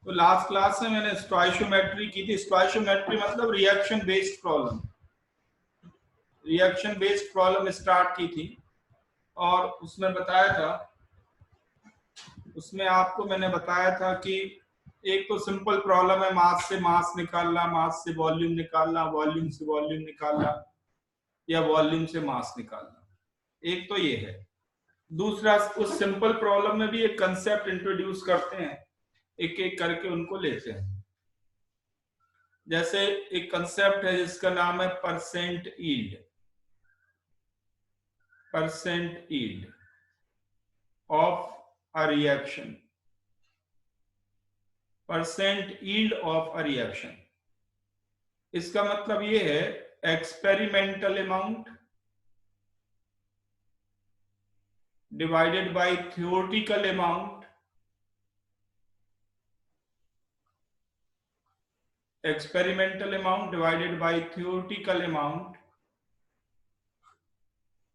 तो last class में मैंने स्टोइशियोमेट्री की थी। स्टोइशियोमेट्री मतलब reaction based problem, reaction based problem start की थी। और उसमें बताया था, उसमें आपको मैंने बताया था कि एक तो सिंपल प्रॉब्लम है, मास से मास निकालना, मास से वॉल्यूम निकालना, वॉल्यूम से वॉल्यूम निकालना, या वॉल्यूम से मास निकालना। एक तो ये है। दूसरा, उस सिंपल प्रॉब्लम में भी एक कंसेप्ट इंट्रोड्यूस करते हैं, एक एक करके उनको लेते हैं। जैसे एक कंसेप्ट है जिसका नाम है percent yield, percent yield of a reaction, percent yield of a reaction. इसका मतलब ये है experimental amount divided bye theoretical amount, experimental amount divided bye theoretical amount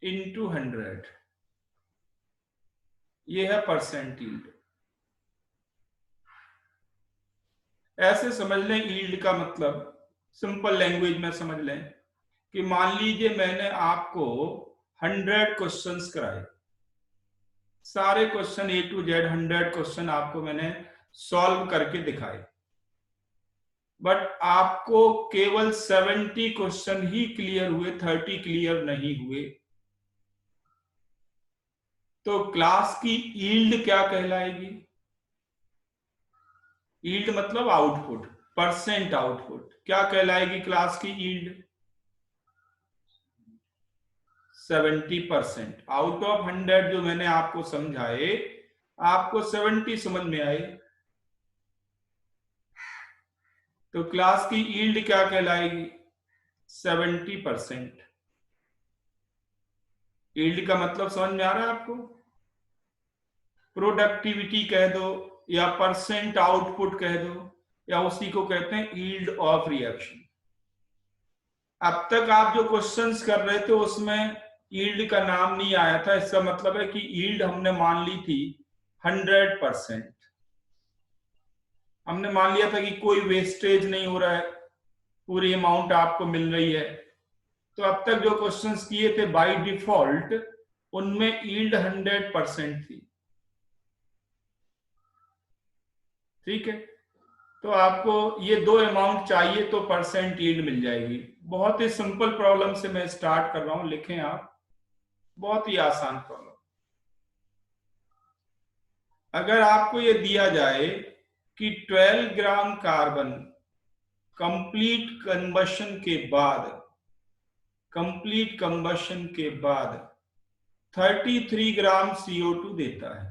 into 100। ये है परसेंट यील्ड। ऐसे समझ लें, यील्ड का मतलब सिंपल लैंग्वेज में समझ लें कि मान लीजिए मैंने आपको 100 क्वेश्चंस कराए, सारे question A to Z 100 question आपको मैंने सॉल्व करके दिखाए, बट आपको केवल 70 क्वेश्चन ही क्लियर हुए, 30 क्लियर नहीं हुए। तो क्लास की यील्ड क्या कहलाएगी? यील्ड मतलब आउटपुट, परसेंट आउटपुट। क्या कहलाएगी क्लास की यील्ड? 70%। आउट ऑफ 100 जो मैंने आपको समझाए, आपको 70 समझ में आए, तो क्लास की यील्ड क्या कहलाएगी? 70%। यील्ड का मतलब समझ में आ रहा है आपको? प्रोडक्टिविटी कह दो, या परसेंट आउटपुट कह दो, या उसी को कहते हैं यील्ड ऑफ रिएक्शन। अब तक आप जो क्वेश्चंस कर रहे थे उसमें यील्ड का नाम नहीं आया था। इसका मतलब है कि यील्ड हमने मान ली थी 100%। हमने मान लिया था कि कोई वेस्टेज नहीं हो रहा है, पूरी अमाउंट आपको मिल रही है। तो अब तक जो क्वेश्चंस किए थे बाय डिफॉल्ट, उनमें यील्ड 100% थी। ठीक है, तो आपको ये दो अमाउंट चाहिए तो परसेंट यील्ड मिल जाएगी। बहुत ही सिंपल प्रॉब्लम से मैं स्टार्ट कर रहा हूं, लिखें आप, बहुत ही आसान प्रॉब्लम। अगर आपको ये दिया जाए कि 12 ग्राम कार्बन कंप्लीट कंबशन के बाद, कंप्लीट कंबशन के बाद 33 ग्राम CO2 देता है,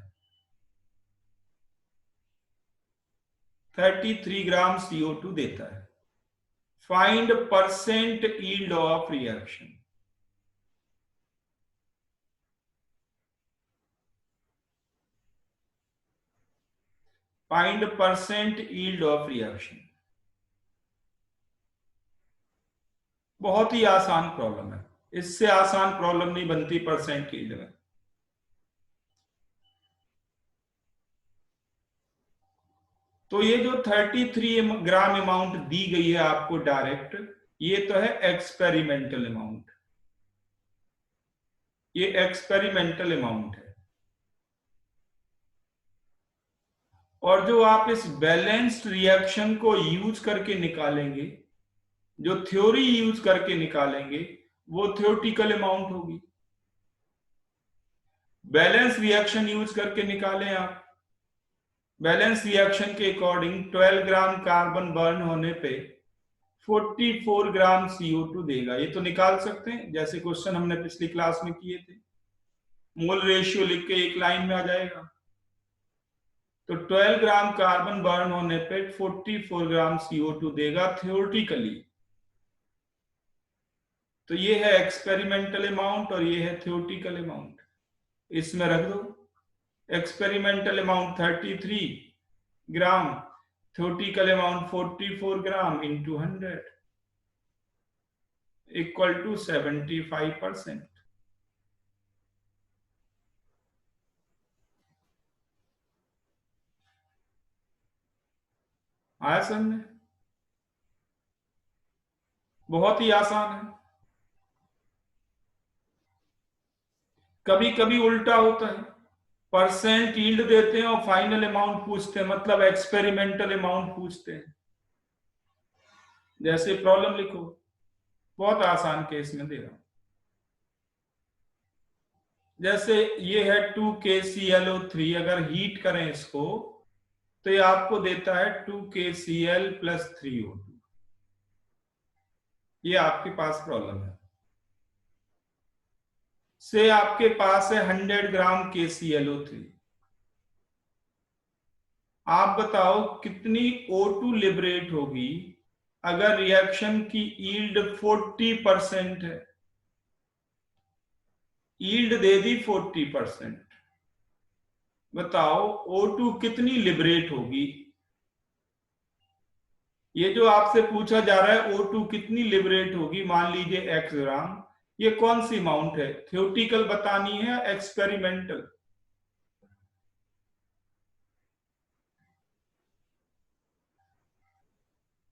33 ग्राम CO2 देता है। Find percent yield of reaction. Find percent yield of reaction. बहुत ही आसान प्रॉब्लम है, इससे आसान प्रॉब्लम नहीं बनती परसेंट यील्ड में। तो ये जो 33 ग्राम अमाउंट दी गई है आपको डायरेक्ट, ये तो है एक्सपेरिमेंटल अमाउंट, ये एक्सपेरिमेंटल अमाउंट है। और जो आप इस बैलेंस्ड रिएक्शन को यूज करके निकालेंगे, जो थ्योरी यूज करके निकालेंगे, वो थ्योरेटिकल अमाउंट होगी। बैलेंस रिएक्शन यूज करके निकालें आप, बैलेंस रिएक्शन के अकॉर्डिंग 12 ग्राम कार्बन बर्न होने पे 44 ग्राम CO2 देगा। ये तो निकाल सकते हैं, जैसे क्वेश्चन हमने पिछली क्लास में किए थे। मोल रेशियो लिख के एक लाइन में आ जाएगा। तो 12 ग्राम कार्बन बर्न होने पे 44 ग्राम CO2 देगा थ्योरेटिकली। तो ये है एक्सपेरिमेंटल अमाउंट और ये है थ्योरेटिकल अमाउंट। इसमें रख दो, एक्सपेरिमेंटल अमाउंट 33 ग्राम, थ्योरेटिकल अमाउंट 44 ग्राम इंटू 100 इक्वल टू 75%। आया समझ में? बहुत ही आसान है। कभी कभी उल्टा होता है, परसेंट यील्ड देते हैं और फाइनल अमाउंट पूछते हैं, मतलब एक्सपेरिमेंटल अमाउंट पूछते हैं। जैसे प्रॉब्लम लिखो, बहुत आसान केस में दे रहा हूं। जैसे ये है 2KClO3, अगर हीट करें इसको तो ये आपको देता है 2KCl + 3O2। ये आपके पास प्रॉब्लम है। से आपके पास है 100 ग्राम KClO3। आप बताओ कितनी O2 लिबरेट होगी अगर रिएक्शन की यील्ड 40% है। यील्ड दे दी 40%, बताओ O2 कितनी लिबरेट होगी। ये जो आपसे पूछा जा रहा है O2 कितनी लिबरेट होगी, मान लीजिए x ग्राम, ये कौन सी अमाउंट है, थ्योरेटिकल बतानी है एक्सपेरिमेंटल?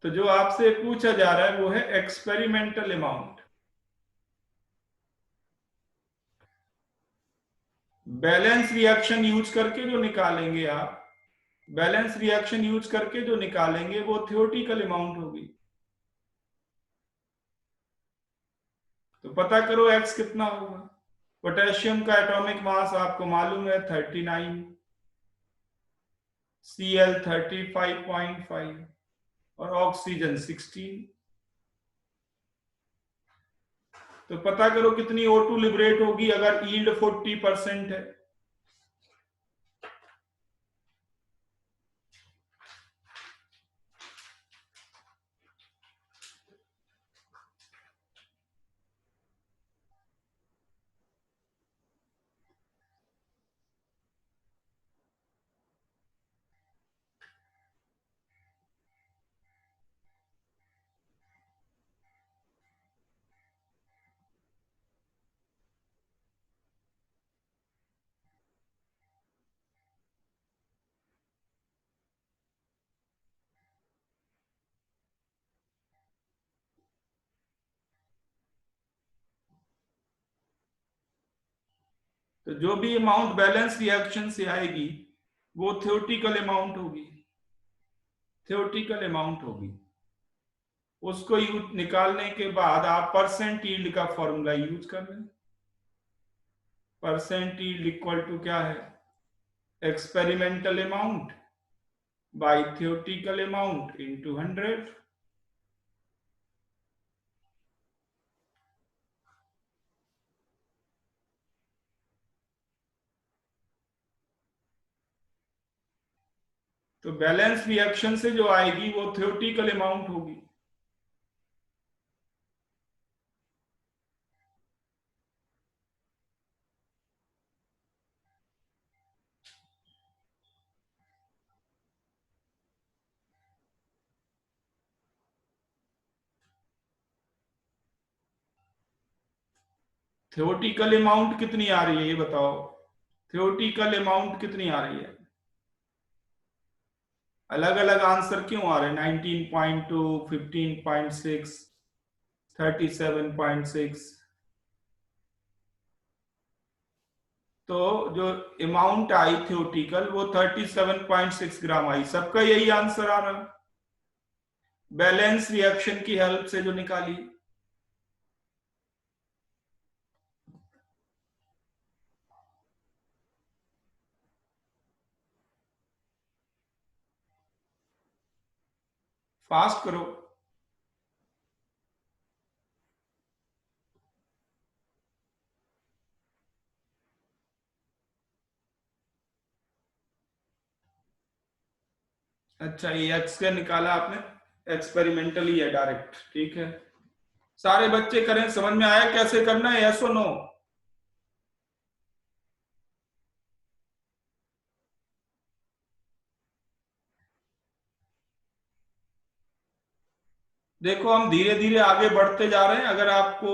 तो जो आपसे पूछा जा रहा है वो है experimental amount. Balance reaction use करके जो निकालेंगे आप, बैलेंस रिएक्शन यूज करके जो निकालेंगे वो थ्योरेटिकल अमाउंट होगी। तो पता करो x कितना होगा। पोटेशियम का एटॉमिक मास आपको मालूम है 39, Cl 35.5 और ऑक्सीजन 16। तो पता करो कितनी O2 लिबरेट होगी अगर यील्ड 40% है। तो जो भी अमाउंट बैलेंस रिएक्शन से आएगी वो थ्योरेटिकल अमाउंट होगी, थ्योरेटिकल अमाउंट होगी। उसको निकालने के बाद आप परसेंट यील्ड का फॉर्मूला यूज कर लें। परसेंट यील्ड इक्वल टू क्या है, experimental amount by theoretical amount into 100। तो बैलेंस रिएक्शन से जो आएगी वो थ्योरेटिकल अमाउंट होगी। थ्योरेटिकल अमाउंट कितनी आ रही है ये बताओ, थ्योरेटिकल अमाउंट कितनी आ रही है? अलग अलग आंसर क्यों आ रहे हैं? 19.2, 15.6, 37.6। तो जो अमाउंट आई थ्योरेटिकल वो 37.6 ग्राम आई। सबका यही आंसर आ रहा है बैलेंस रिएक्शन की हेल्प से जो निकाली। फास्ट करो। अच्छा, ये एक्स का निकाला आपने, एक्सपेरिमेंटल ही है डायरेक्ट, ठीक है। सारे बच्चे करें, समझ में आया कैसे करना है, यस और नो? देखो हम धीरे धीरे आगे बढ़ते जा रहे हैं, अगर आपको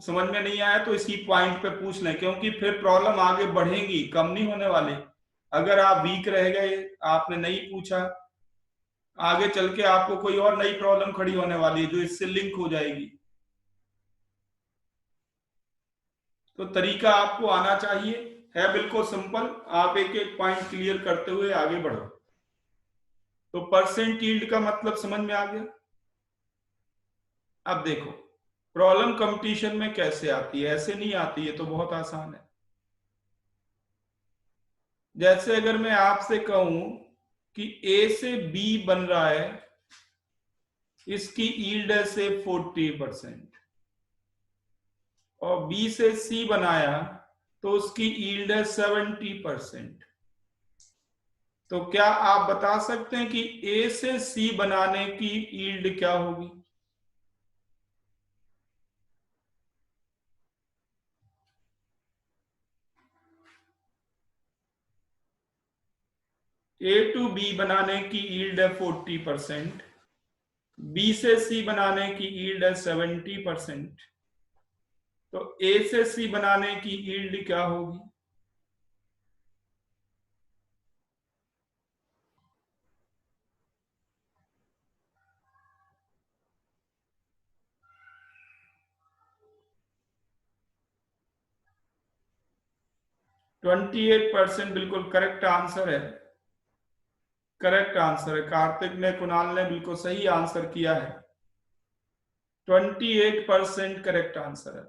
समझ में नहीं आया तो इसी पॉइंट पे पूछ लें, क्योंकि फिर प्रॉब्लम आगे बढ़ेगी, कम नहीं होने वाले। अगर आप वीक रह गए, आपने नहीं पूछा, आगे चल के आपको कोई और नई प्रॉब्लम खड़ी होने वाली है जो इससे लिंक हो जाएगी। तो तरीका आपको आना चाहिए, है बिल्कुल सिंपल। आप एक एक पॉइंट क्लियर करते हुए आगे बढ़ो। तो परसेंट यील्ड का मतलब समझ में आ गया। अब देखो प्रॉब्लम कंपटीशन में कैसे आती है, ऐसे नहीं आती है, तो बहुत आसान है। जैसे अगर मैं आपसे कहूं कि ए से बी बन रहा है, इसकी यील्ड है से 40%, और बी से सी बनाया तो उसकी यील्ड है 70%। तो क्या आप बता सकते हैं कि ए से सी बनाने की यील्ड क्या होगी? ए टू बी बनाने की यील्ड है 40%, बी से सी बनाने की यील्ड है 70%। तो ए से सी बनाने की यील्ड क्या होगी? ट्वेंटी 28% बिल्कुल करेक्ट आंसर है। करेक्ट आंसर है, कार्तिक ने, कुणाल ने बिल्कुल सही आंसर किया है। 28% करेक्ट आंसर है।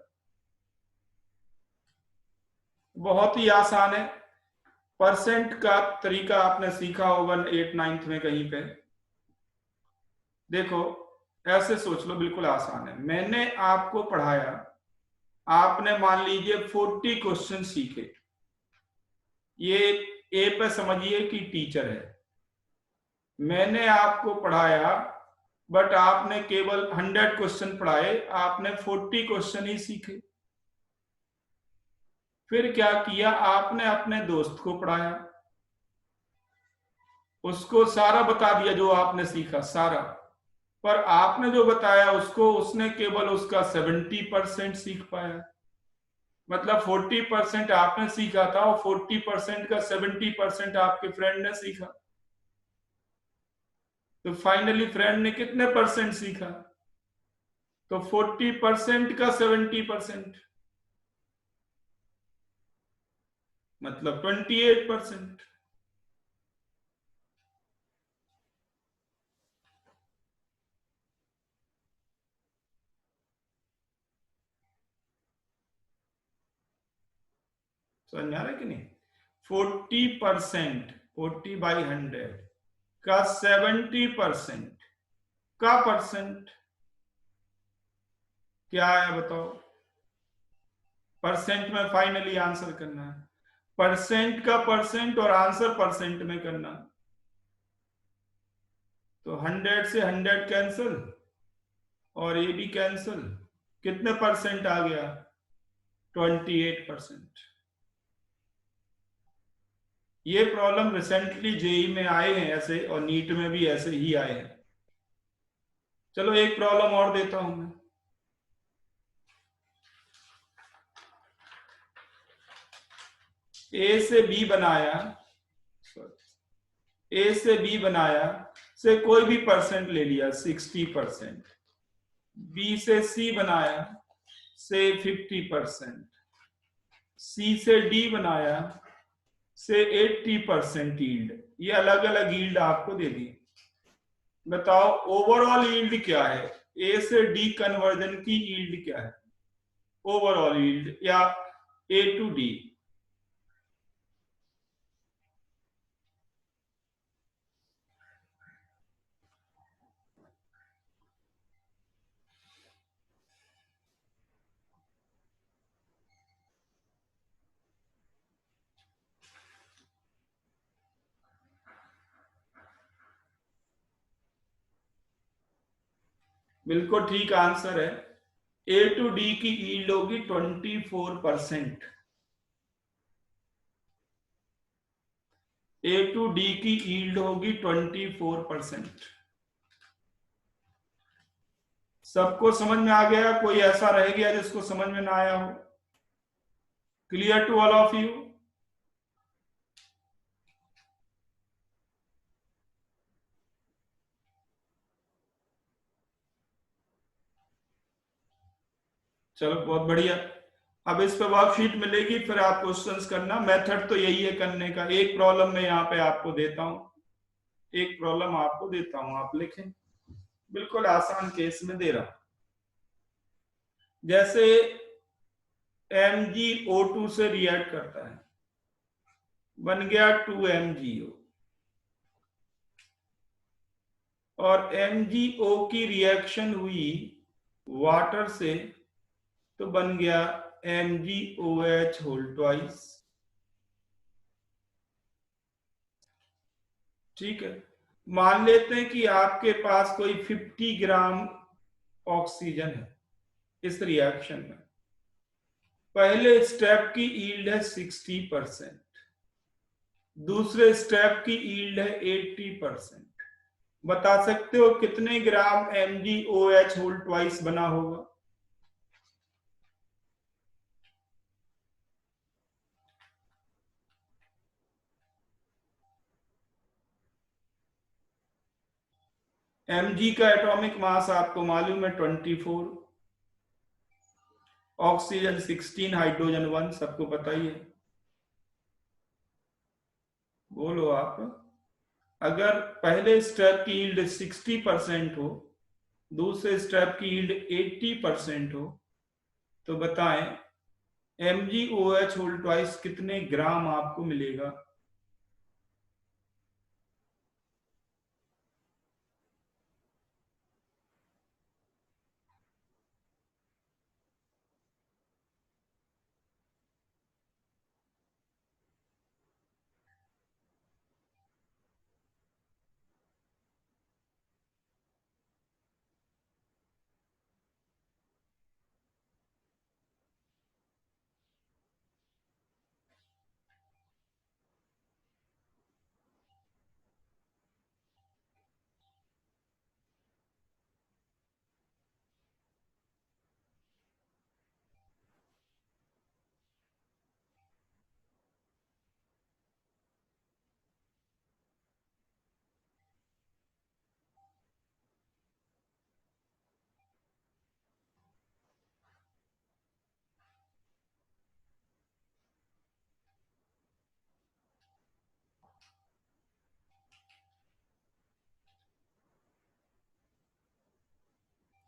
बहुत ही आसान है। परसेंट का तरीका आपने सीखा होगा 8th 9th में कहीं पे। देखो ऐसे सोच लो, बिल्कुल आसान है। मैंने आपको पढ़ाया, आपने मान लीजिए 40 क्वेश्चन सीखे। ये ए पे समझिए कि टीचर है। मैंने आपको पढ़ाया बट आपने केवल 100 क्वेश्चन पढ़ाए, आपने 40 क्वेश्चन ही सीखे। फिर क्या किया आपने? अपने दोस्त को पढ़ाया, उसको सारा बता दिया जो आपने सीखा सारा। पर आपने जो बताया उसको, उसने केवल उसका 70% सीख पाया। मतलब 40% आपने सीखा था और 40% का 70% आपके फ्रेंड ने सीखा। तो फाइनली फ्रेंड ने कितने परसेंट सीखा? तो 40% का 70%, मतलब 28%। समझ आ रहा है कि नहीं? 40%, 40/100 का 70% का परसेंट क्या है बताओ? परसेंट में फाइनली आंसर करना है। परसेंट का परसेंट और आंसर परसेंट में करना। तो 100 से 100 कैंसिल और ये भी कैंसिल। कितने परसेंट आ गया? 28%। ये प्रॉब्लम रिसेंटली जेई में आए हैं ऐसे, और नीट में भी ऐसे ही आए हैं। चलो एक प्रॉब्लम और देता हूं मैं। ए से बी बनाया, ए से बी बनाया से कोई भी परसेंट ले लिया 60%, बी से सी बनाया से 50%, सी से डी बनाया से 80% यील्ड। ये अलग अलग यील्ड आपको दे दी। बताओ ओवरऑल यील्ड क्या है? ए से डी कन्वर्जन की यील्ड क्या है? ओवरऑल यील्ड या ए टू डी? बिल्कुल ठीक आंसर है। ए टू डी की यील्ड होगी 24%। ए टू डी की यील्ड होगी 24%। सबको समझ में आ गया? कोई ऐसा रह गया जिसको समझ में ना आया हो? Clear to all of you? चलो बहुत बढ़िया। अब इस पे वर्कशीट मिलेगी, फिर आप क्वेश्चंस करना। मेथड तो यही है करने का। एक प्रॉब्लम मैं यहाँ पे आपको देता हूँ, एक प्रॉब्लम आपको देता हूँ, आप लिखें। बिल्कुल आसान केस में दे रहा हूं। जैसे MgO2 से रिएक्ट करता है, बन गया 2MgO, और MgO की रिएक्शन हुई वाटर से, तो बन गया MgOH होल ट्वाइस। ठीक है। मान लेते हैं कि आपके पास कोई 50 ग्राम ऑक्सीजन है इस रिएक्शन में। पहले स्टेप की ईल्ड है 60%, दूसरे स्टेप की ईल्ड है 80%। बता सकते हो कितने ग्राम MgOH होल ट्वाइस बना होगा? Mg का एटॉमिक मास आपको मालूम है 24, ऑक्सीजन 16, हाइड्रोजन 1, सबको पता ही है। बोलो आप। अगर पहले स्टेप की यील्ड 60% हो, दूसरे स्टेप की यील्ड 80% हो, तो बताएं MgOH होल ट्वाइस कितने ग्राम आपको मिलेगा?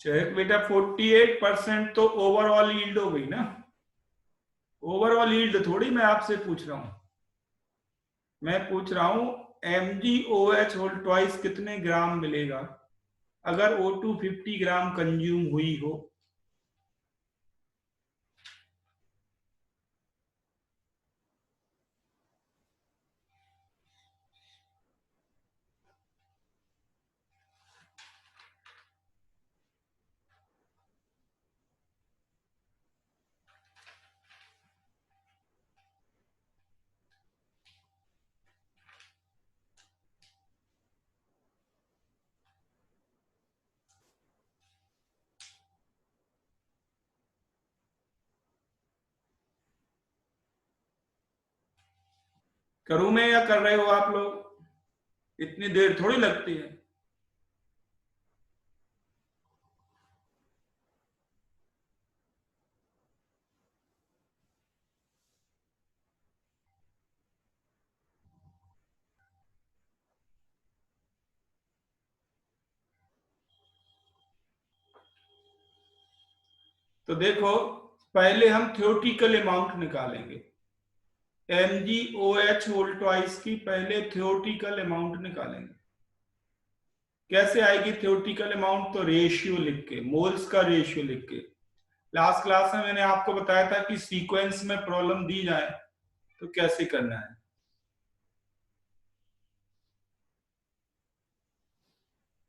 चेक बेटा, 48% तो ओवरऑल यील्ड हो गई ना। ओवरऑल यील्ड थोड़ी मैं आपसे पूछ रहा हूं, मैं पूछ रहा हूं MgOH होल ट्वाइस कितने ग्राम मिलेगा अगर O2 50 ग्राम कंज्यूम हुई हो। करूं मैं या कर रहे हो आप लोग? इतनी देर थोड़ी लगती है। तो देखो, पहले हम थ्योरेटिकल अमाउंट निकालेंगे। MgOH होल ट्वाइस की पहले थ्योरेटिकल अमाउंट निकालेंगे। कैसे आएगी थ्योरेटिकल अमाउंट? तो रेशियो लिख के, मोल्स का रेशियो लिख के। लास्ट क्लास में मैंने आपको बताया था कि सीक्वेंस में प्रॉब्लम दी जाए तो कैसे करना है।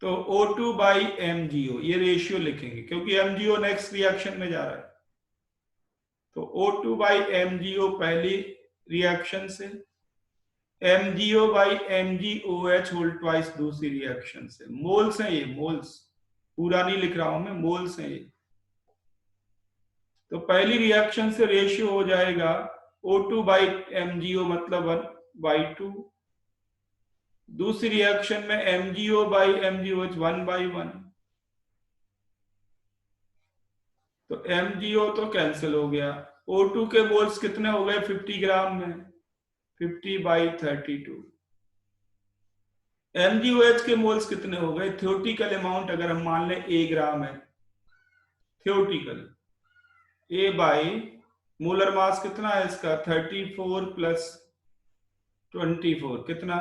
तो O2 बाई MgO, ये रेशियो लिखेंगे क्योंकि MgO नेक्स्ट रिएक्शन में जा रहा है। तो O2 बाई MgO पहली रिएक्शन से, MgO by MgOH whole twice दूसरी रिएक्शन से। मोल्स हैं ये, मोल्स, पूरा नहीं लिख रहा हूं मैं, मोल्स हैं ये। तो पहली रिएक्शन से रेशियो हो जाएगा O2 बाई MgO मतलब 1/2। दूसरी रिएक्शन में MgO बाई MgOH 1/1। तो MgO तो कैंसिल हो गया। O2 के मोल्स कितने हो गए 50 ग्राम में, 50/32। MgOH के मोल्स कितने हो गए, थ्योरेटिकल अमाउंट अगर हम मान लें A ग्राम है, theoretical A by molar mass कितना है इसका 34 प्लस 24 कितना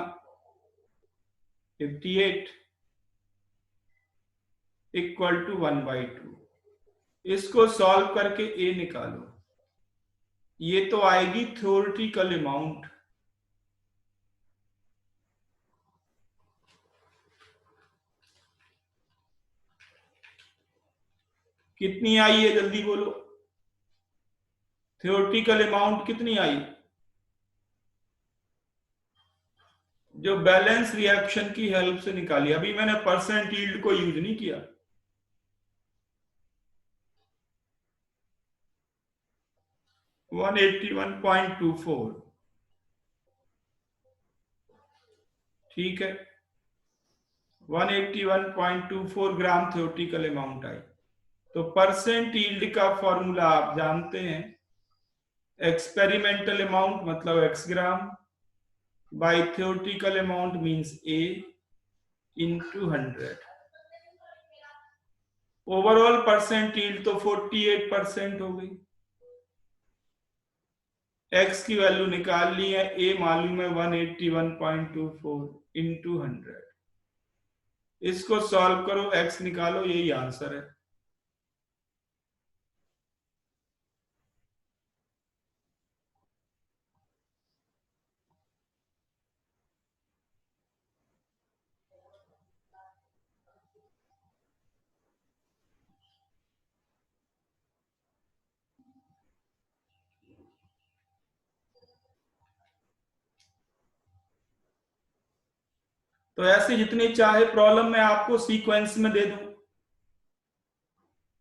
58 इक्वल टू 1/2। इसको सॉल्व करके A निकालो, ये तो आएगी थ्योरेटिकल अमाउंट। कितनी आई है जल्दी बोलो, थ्योरेटिकल अमाउंट कितनी आई जो बैलेंस रिएक्शन की हेल्प से निकाली। अभी मैंने परसेंट यील्ड को यूज नहीं किया। $181.24, ठीक है, 181.24 ग्राम थ्योरेटिकल अमाउंट आई। तो परसेंट यील्ड का फॉर्मूला आप जानते हैं, एक्सपेरिमेंटल अमाउंट मतलब x gram bye theoretical amount means A into 100। Overall percent yield तो 48% हो गई। x की वैल्यू निकाल ली है, A मालूम है 181.24 इंटू 100। इसको सॉल्व करो, x निकालो, यही आंसर है। तो ऐसे जितनी चाहे प्रॉब्लम मैं आपको सीक्वेंस में दे दूं,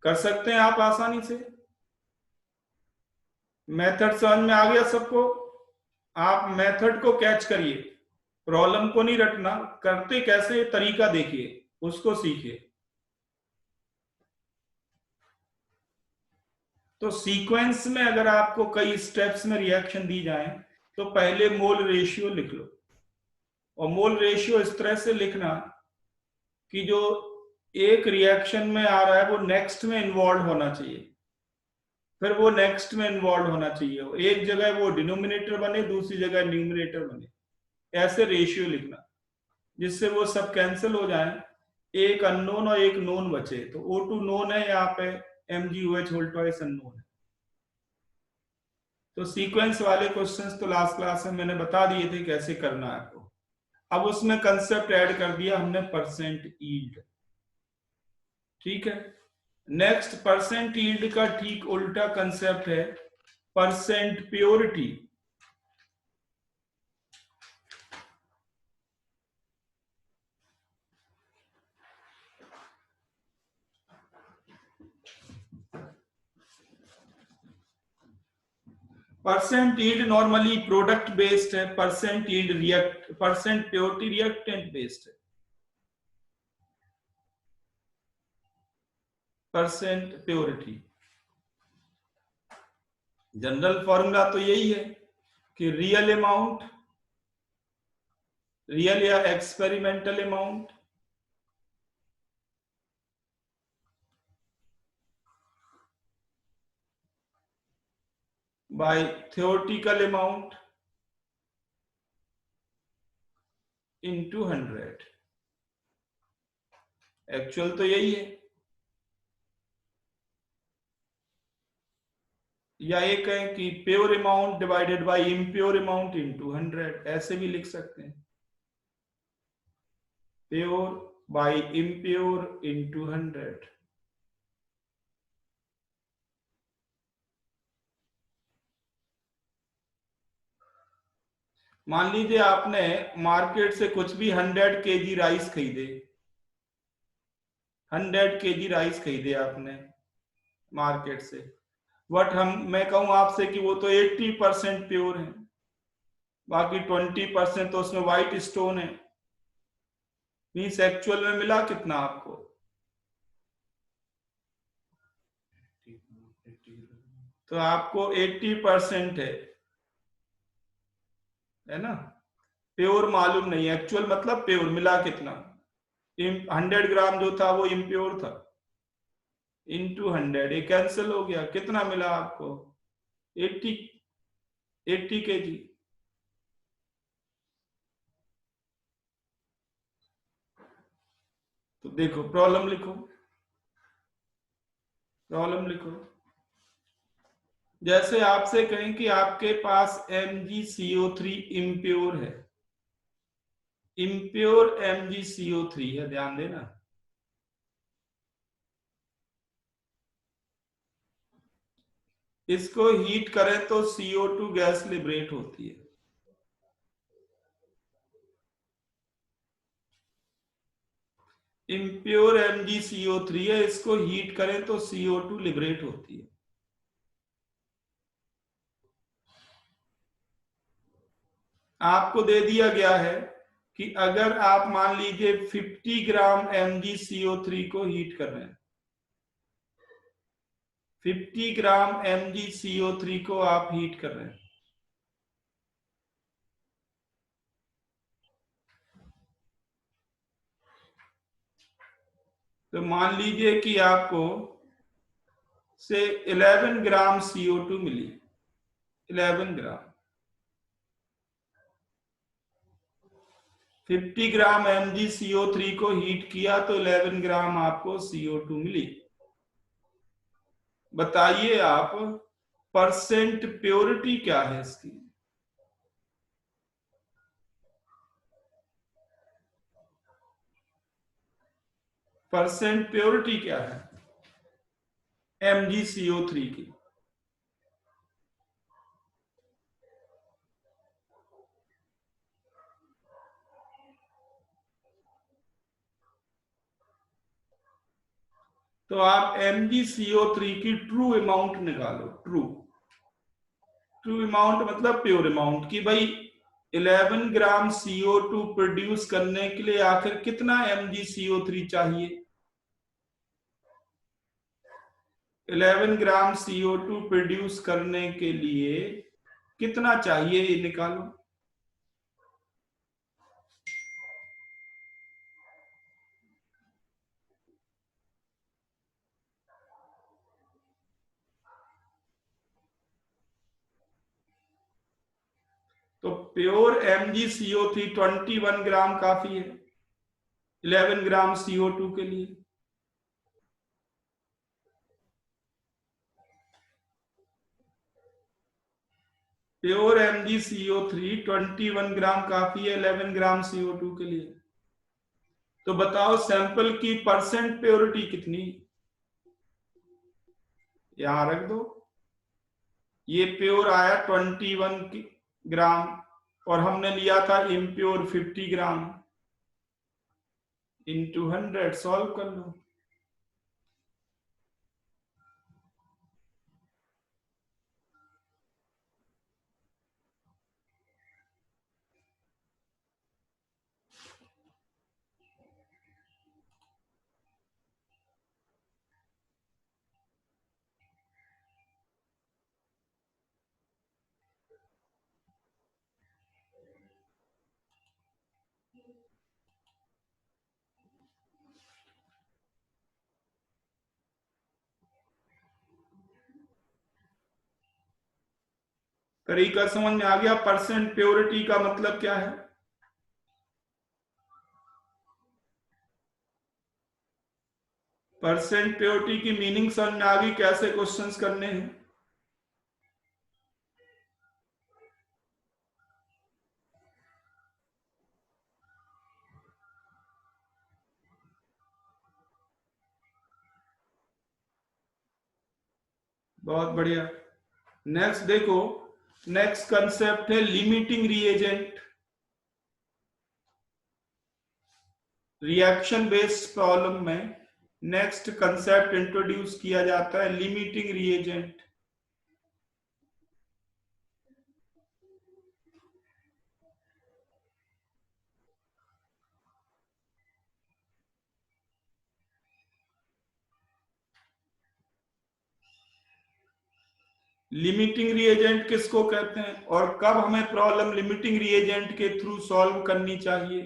कर सकते हैं आप आसानी से। मेथड समझ में आ गया सबको? आप मेथड को कैच करिए, प्रॉब्लम को नहीं रटना, करते कैसे तरीका देखिए, उसको सीखिए। तो सीक्वेंस में अगर आपको कई स्टेप्स में रिएक्शन दी जाए तो पहले मोल रेशियो लिख लो, और मोल रेशियो इस तरह से लिखना कि जो एक रिएक्शन में आ रहा है वो नेक्स्ट में इन्वॉल्व होना चाहिए, फिर वो नेक्स्ट में इन्वॉल्व होना चाहिए, एक जगह वो डिनोमिनेटर बने दूसरी जगह न्यूमिनेटर बने, ऐसे रेशियो लिखना जिससे वो सब कैंसिल हो जाए, एक अननोन और एक नोन बचे। तो O2 नोन है यहाँ पे, MgOH होल ट्वाइस अननोन है। तो सीक्वेंस वाले क्वेश्चंस तो लास्ट क्लास में मैंने बता दिए थे कैसे करना है आपको। अब उसमें कंसेप्ट ऐड कर दिया हमने परसेंट यील्ड, ठीक है। नेक्स्ट परसेंट यील्ड का ठीक उल्टा कंसेप्ट है percent purity. Percent yield normally product based है, percent yield percent purity reactant based है। परसेंट प्योरिटी जनरल फॉर्मूला तो यही है कि रियल अमाउंट, रियल या experimental amount by theoretical amount into 100। Actual तो यही है, या एक है कि pure amount divided by impure amount into 100, ऐसे भी लिख सकते हैं, प्योर बाय इम्प्योर इंटू 100। मान लीजिए आपने मार्केट से कुछ भी 100 kg राइस खरीदे, 100 kg राइस खरीदे आपने मार्केट से, बट मैं कहूं आपसे कि वो तो 80% प्योर है, बाकी 20% तो उसमें व्हाइट स्टोन है, मीन्स एक्चुअल में मिला कितना आपको तो आपको 80% है ना। प्योर मालूम नहीं, एक्चुअल मतलब प्योर मिला कितना। 100 ग्राम जो था वो इम्प्योर था, इंटू 100, ये कैंसिल हो गया, कितना मिला आपको? 80, 80 kg। तो देखो प्रॉब्लम लिखो, प्रॉब्लम लिखो। जैसे आपसे कहें कि आपके पास MgCO3 इम्प्योर है, इम्प्योर MgCO3 है, ध्यान देना। इसको हीट करें तो CO2 गैस लिबरेट होती है। इम्प्योर MgCO3 है, इसको हीट करें तो CO2 लिबरेट होती है। आपको दे दिया गया है कि अगर आप मान लीजिए 50 ग्राम MgCO3 को हीट कर रहे हैं, 50 ग्राम MgCO3 को आप हीट कर रहे हैं, तो मान लीजिए कि आपको से 11 ग्राम CO2 मिली, 11 ग्राम। 50 ग्राम MgCO3 को हीट किया तो 11 ग्राम आपको CO2 मिली। बताइए आप परसेंट प्योरिटी क्या है इसकी? परसेंट प्योरिटी क्या है MgCO3 की? तो आप MgCO3 की ट्रू अमाउंट निकालो, ट्रू। ट्रू अमाउंट मतलब प्योर अमाउंट, की भाई 11 ग्राम CO2 प्रोड्यूस करने के लिए आखिर कितना MgCO3 चाहिए। 11 ग्राम CO2 प्रोड्यूस करने के लिए कितना चाहिए, ये निकालो। तो प्योर MgCO3 21 ग्राम काफी है 11 ग्राम CO2 के लिए। प्योर MgCO3 21 ग्राम काफी है 11 ग्राम CO2 के लिए। तो बताओ सैंपल की परसेंट प्योरिटी कितनी, यहां रख दो। ये प्योर आया 21 ग्राम, और हमने लिया था इम्प्योर 50 ग्राम, इंटू 100, सॉल्व कर लो। तरीका समझ में आ गया? परसेंट प्योरिटी का मतलब क्या है? परसेंट प्योरिटी की मीनिंग समझ में आ गई, कैसे क्वेश्चंस करने हैं। बहुत बढ़िया। नेक्स्ट देखो, नेक्स्ट कंसेप्ट है limiting reagent. Reaction based problem में नेक्स्ट कंसेप्ट इंट्रोड्यूस किया जाता है, लिमिटिंग रिएजेंट। लिमिटिंग रिएजेंट किसको कहते हैं और कब हमें प्रॉब्लम लिमिटिंग रिएजेंट के थ्रू सॉल्व करनी चाहिए?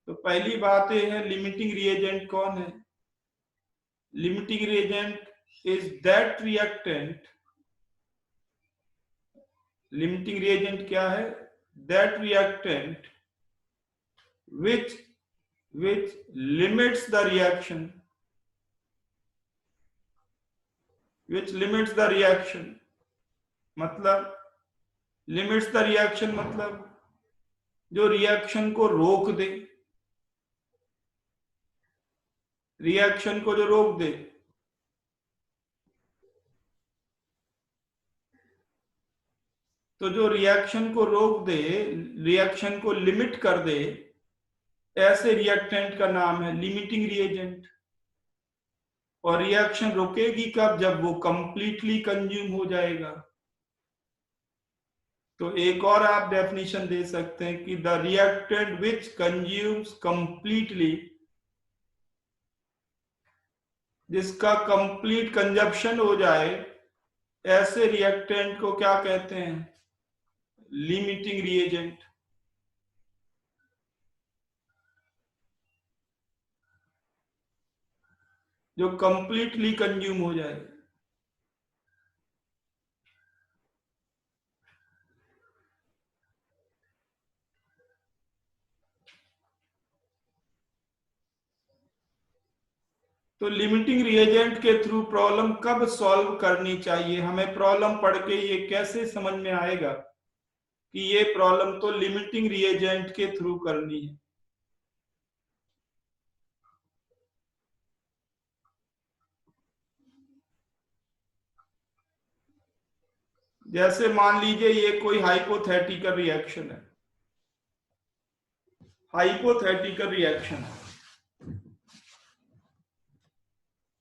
तो पहली बात यह है, लिमिटिंग रिएजेंट कौन है? Limiting reagent is that reactant, limiting reagent क्या है? That reactant which which limits the reaction, which limits the reaction मतलब लिमिट्स द रिएक्शन मतलब जो रिएक्शन को रोक दे, रिएक्शन को जो रोक दे। तो जो रिएक्शन को रोक दे, रिएक्शन को लिमिट कर दे, ऐसे रिएक्टेंट का नाम है लिमिटिंग रिएजेंट। और रिएक्शन रुकेगी कब? जब वो कंप्लीटली कंज्यूम हो जाएगा। तो एक और आप डेफिनेशन दे सकते हैं कि the reactant which consumes completely, जिसका कंप्लीट कंजप्शन हो जाए, ऐसे रिएक्टेंट को क्या कहते हैं? Limiting reagent. जो कंप्लीटली कंज्यूम हो जाए। तो लिमिटिंग रिएजेंट के थ्रू प्रॉब्लम कब सॉल्व करनी चाहिए? हमें प्रॉब्लम पढ़ के ये कैसे समझ में आएगा कि ये प्रॉब्लम तो लिमिटिंग रिएजेंट के थ्रू करनी है? जैसे मान लीजिए ये कोई हाइपोथेटिकल रिएक्शन है, हाइपोथेटिकल रिएक्शन है।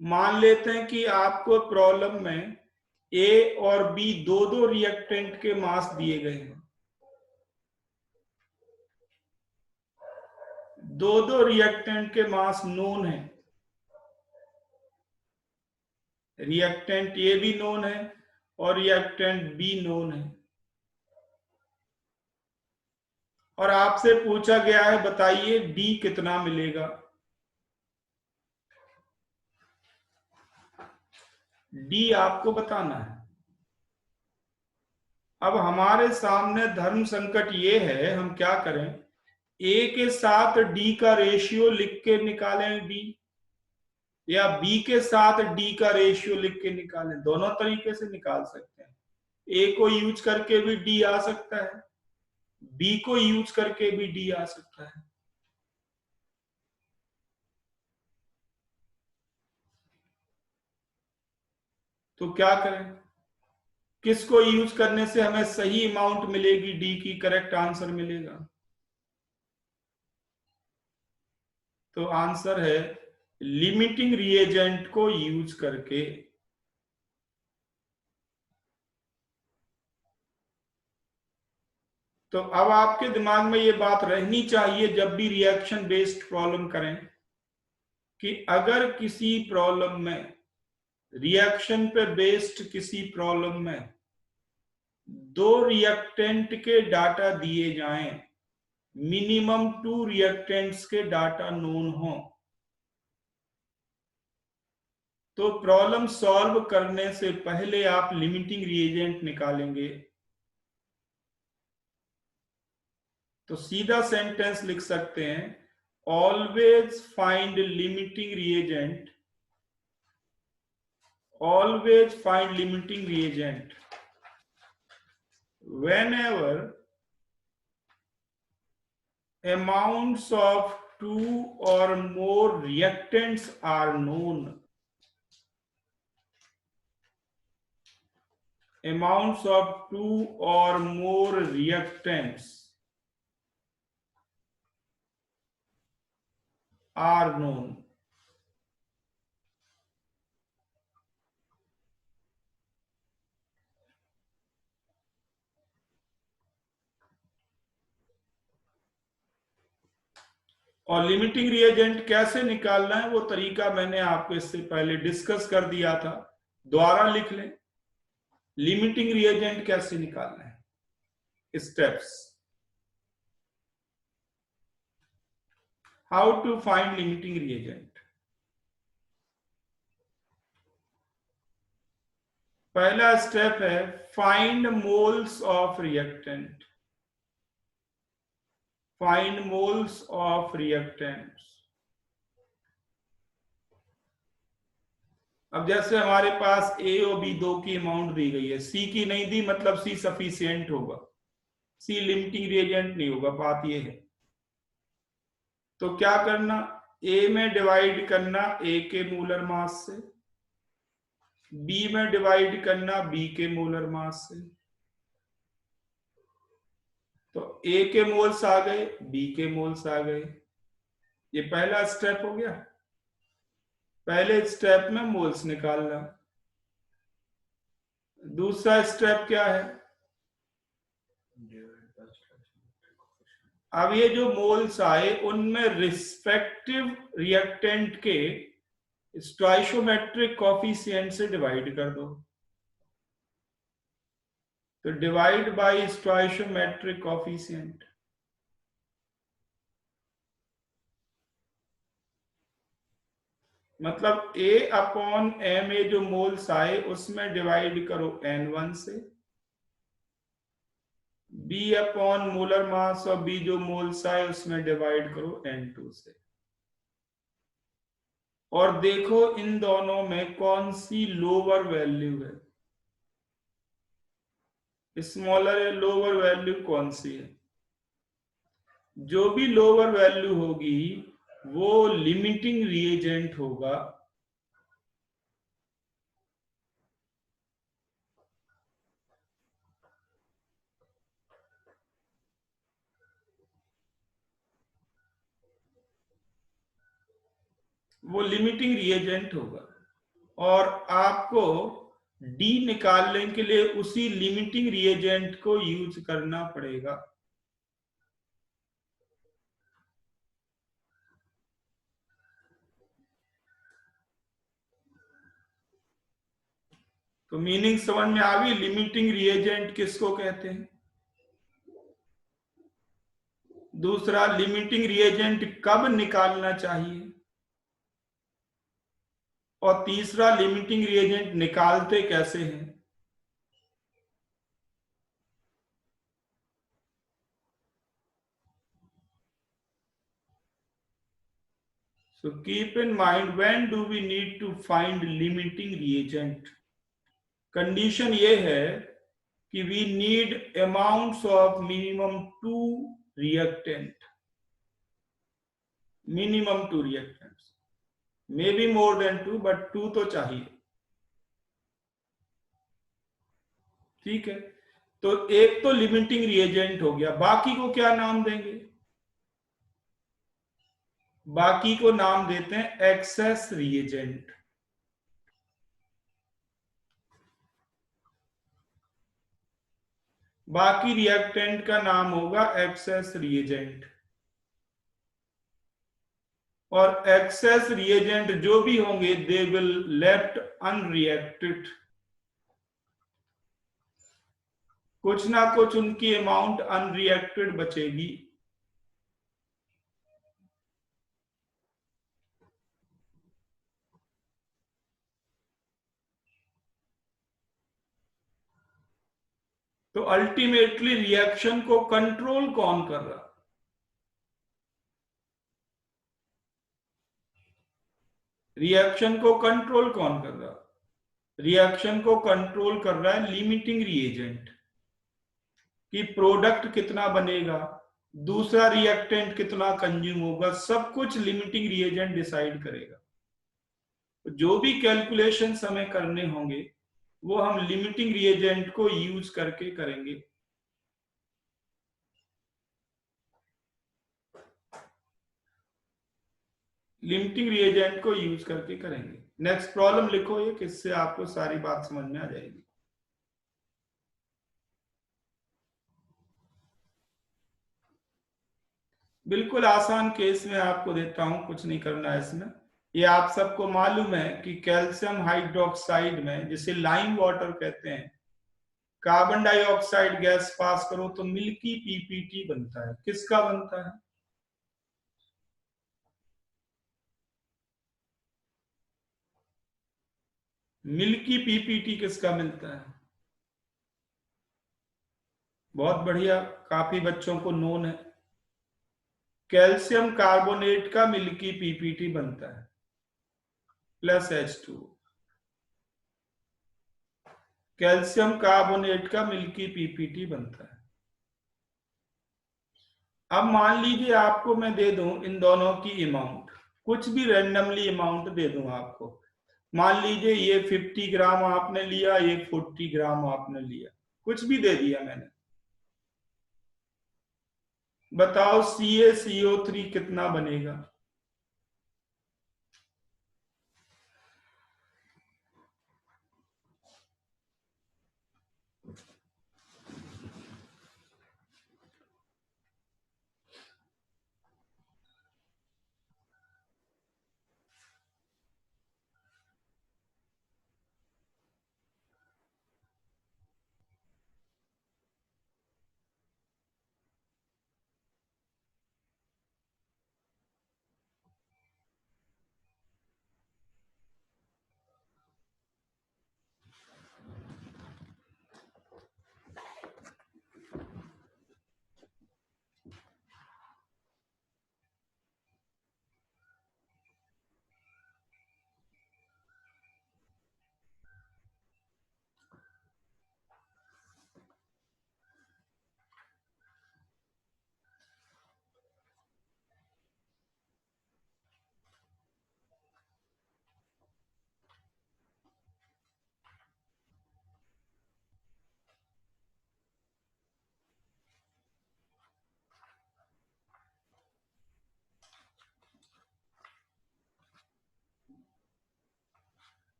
मान लेते हैं कि आपको प्रॉब्लम में ए और बी दो दो रिएक्टेंट के मास दिए गए हैं, दो दो रिएक्टेंट के मास नोन है। रिएक्टेंट ए भी नोन है और रिएक्टेंट बी नोन है। और आपसे पूछा गया है बताइए डी कितना मिलेगा। डी आपको बताना है। अब हमारे सामने धर्म संकट ये है, हम क्या करें? ए के साथ डी का रेशियो लिख के निकालें डी, या बी के साथ डी का रेशियो लिख के निकालें। दोनों तरीके से निकाल सकते हैं। ए को यूज करके भी डी आ सकता है, बी को यूज करके भी डी आ सकता है। तो क्या करें? किसको यूज करने से हमें सही अमाउंट मिलेगी, डी की करेक्ट आंसर मिलेगा? तो आंसर है लिमिटिंग रिएजेंट को यूज करके। तो अब आपके दिमाग में ये बात रहनी चाहिए जब भी रिएक्शन बेस्ड प्रॉब्लम करें, कि अगर किसी प्रॉब्लम में, रिएक्शन पे बेस्ड किसी प्रॉब्लम में दो रिएक्टेंट के डाटा दिए जाएं, मिनिमम 2 रिएक्टेंट्स के डाटा नोन हो, तो प्रॉब्लम सॉल्व करने से पहले आप लिमिटिंग रिएजेंट निकालेंगे। तो सीधा सेंटेंस लिख सकते हैं, always find limiting reagent, always find limiting reagent whenever amounts of 2 or more reactants are known, amounts of 2 or more reactants are known। और लिमिटिंग रिएजेंट कैसे निकालना है वो तरीका मैंने आपको इससे पहले डिस्कस कर दिया था, दोबारा लिख लें। लिमिटिंग रिएजेंट कैसे निकालना है, steps, how to find limiting reagent. पहला स्टेप है find moles of reactant, find moles of reactants. अब जैसे हमारे पास ए और बी दो की अमाउंट दी गई है, सी की नहीं दी, मतलब सी सफिशिएंट होगा, सी लिमिटिंग रिएजेंट नहीं होगा, बात ये है। तो क्या करना, ए में डिवाइड करना ए के मोलर मास से, बी में डिवाइड करना बी के मोलर मास से। तो ए के मोल्स आ गए, बी के मोल्स आ गए, ये पहला स्टेप हो गया। पहले स्टेप में मोल्स निकालना। दूसरा स्टेप क्या है, अब ये जो मोल्स आए उनमें रिस्पेक्टिव रिएक्टेंट के स्टोइकोमेट्रिक कोफिशिएंट से डिवाइड कर दो। तो डिवाइड बाय स्टोइकोमेट्रिक कोफिशिएंट, मतलब A अपॉन एम, ए जो मोल्स आए उसमें डिवाइड करो N1 से, B अपॉन मोलर मास और B जो मोल्स आए उसमें डिवाइड करो N2 से। और देखो इन दोनों में कौन सी लोअर वैल्यू है, स्मॉलर या लोअर वैल्यू कौन सी है। जो भी लोअर वैल्यू होगी वो लिमिटिंग रिएजेंट होगा, वो लिमिटिंग रिएजेंट होगा। और आपको डी निकालने के लिए उसी लिमिटिंग रिएजेंट को यूज करना पड़ेगा। तो मीनिंग समझ में आ गई, लिमिटिंग रिएजेंट किसको कहते हैं। दूसरा, लिमिटिंग रिएजेंट कब निकालना चाहिए, और तीसरा, लिमिटिंग रिएजेंट निकालते कैसे हैं। So keep in mind, when do we need to find limiting reagent? Condition ये है कि we need amounts of minimum 2 reactant, minimum 2 reactants, maybe more than 2 but 2 तो चाहिए। ठीक है, तो एक तो लिमिटिंग रिएजेंट हो गया, बाकी को क्या नाम देंगे, बाकी को नाम देते हैं एक्सेस रिएजेंट। बाकी रिएक्टेंट का नाम होगा एक्सेस रिएजेंट। और एक्सेस रिएजेंट जो भी होंगे दे विल लेफ्ट अनरिएक्टेड, कुछ ना कुछ उनकी अमाउंट अनरिएक्टेड बचेगी। तो अल्टीमेटली रिएक्शन को कंट्रोल कौन कर रहा, रिएक्शन को कंट्रोल कौन कर रहा, रिएक्शन को कंट्रोल कर रहा है लिमिटिंग रिएजेंट, कि प्रोडक्ट कितना बनेगा, दूसरा रिएक्टेंट कितना कंज्यूम होगा, सब कुछ लिमिटिंग रिएजेंट डिसाइड करेगा। जो भी कैलकुलेशंस हमें करने होंगे वो हम लिमिटिंग रिएजेंट को यूज करके करेंगे। लिमिटिंग रिएजेंट को यूज करके करेंगे। नेक्स्ट प्रॉब्लम लिखो, ये किससे आपको सारी बात समझ में आ जाएगी। बिल्कुल आसान केस में आपको देता हूं, कुछ नहीं करना है इसमें। ये आप सबको मालूम है कि कैल्शियम हाइड्रोक्साइड में, जिसे लाइम वाटर कहते हैं, कार्बन डाइऑक्साइड गैस पास करो तो मिल्की पीपीटी बनता है। किसका बनता है? मिल्की पीपीटी किसका मिलता है? बहुत बढ़िया, काफी बच्चों को नोन है। कैल्शियम कार्बोनेट का मिल्की पीपीटी बनता है प्लस H2। कैल्शियम कार्बोनेट का मिल्की पीपीटी बनता है। अब मान लीजिए आपको मैं दे दूं इन दोनों की अमाउंट, कुछ भी रैंडमली अमाउंट दे दूं आपको। मान लीजिए ये 50 ग्राम आपने लिया, ये 40 ग्राम आपने लिया, कुछ भी दे दिया मैंने। बताओ CaCO3 कितना बनेगा?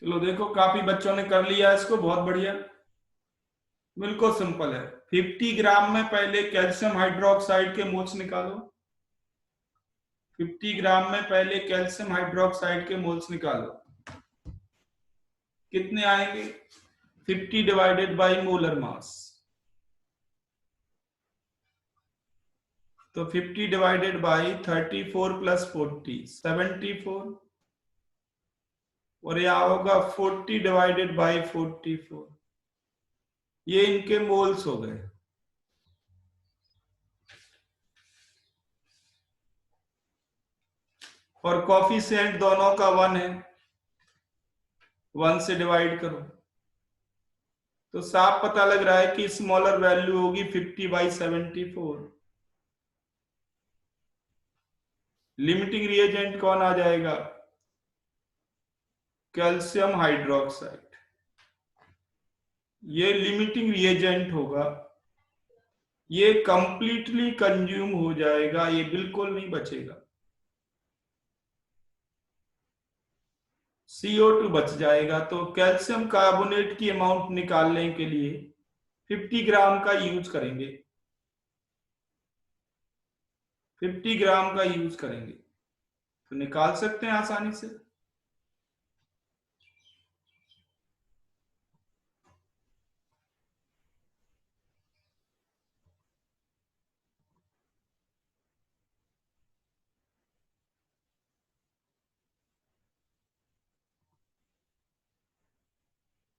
चलो देखो, काफी बच्चों ने कर लिया इसको, बहुत बढ़िया। बिल्कुल सिंपल है। 50 ग्राम में पहले कैल्शियम हाइड्रोक्साइड के मोल्स निकालो। 50 ग्राम में पहले कैल्शियम हाइड्रोक्साइड के मोल्स निकालो। कितने आएंगे? 50 डिवाइडेड बाई मोलर मास। तो 50 डिवाइडेड बाई 34 प्लस 40 74, और यह होगा 40 डिवाइडेड बाई 44। ये इनके मोल्स हो गए। और कॉफिशिएंट दोनों का 1 है, 1 से डिवाइड करो तो साफ पता लग रहा है कि स्मॉलर वैल्यू होगी 50 बाई 74। लिमिटिंग रिएजेंट कौन आ जाएगा? Calcium hydroxide. ये लिमिटिंग रिएजेंट होगा, ये कंप्लीटली कंज्यूम हो जाएगा, ये बिल्कुल नहीं बचेगा। CO2 बच जाएगा। तो कैल्शियम कार्बोनेट की अमाउंट निकालने के लिए 50 ग्राम का यूज करेंगे, 50 ग्राम का यूज करेंगे तो निकाल सकते हैं आसानी से।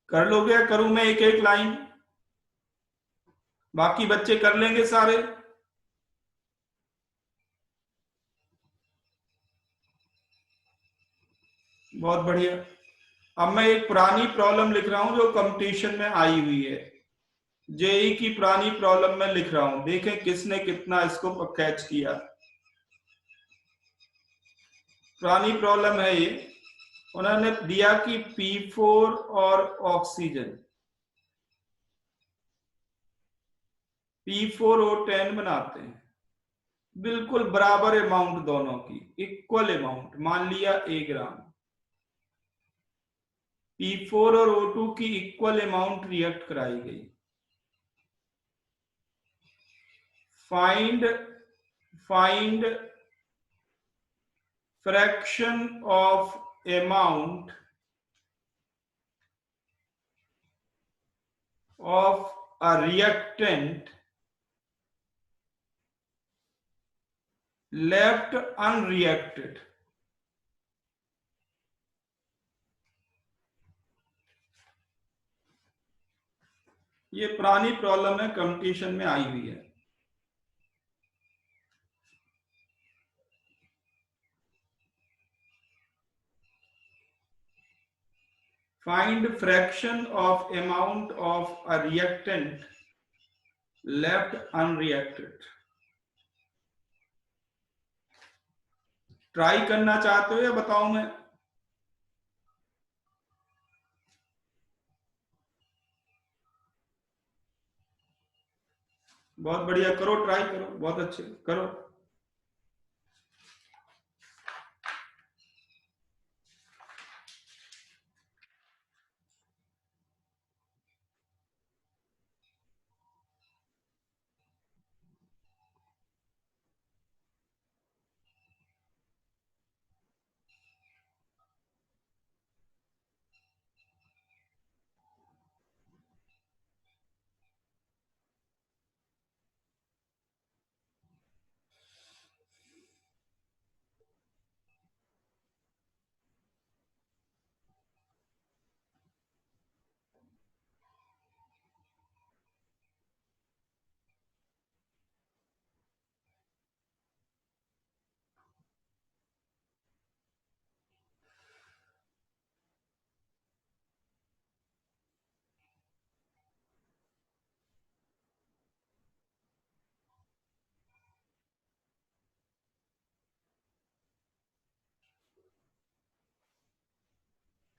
कर लोगे या करूं मैं एक एक लाइन? बाकी बच्चे कर लेंगे सारे? बहुत बढ़िया। अब मैं एक पुरानी प्रॉब्लम लिख रहा हूं जो कंपटीशन में आई हुई है। जेई की पुरानी प्रॉब्लम में लिख रहा हूं, देखें किसने कितना इसको कैच किया। पुरानी प्रॉब्लम है ये। उन्होंने दिया कि P4 और ऑक्सीजन P4O10 बनाते हैं, बिल्कुल बराबर अमाउंट दोनों की, इक्वल अमाउंट, मान लिया A ग्राम। P4 और O2 की इक्वल अमाउंट रिएक्ट कराई गई। Find find fraction of amount of a reactant left unreacted. ये पुरानी प्रॉब्लम है, कंपटीशन में आई हुई है। Find fraction of amount of a reactant left unreacted। Try करना चाहते हो या बताऊं मैं? बहुत बढ़िया, करो, ट्राई करो, बहुत अच्छे, करो।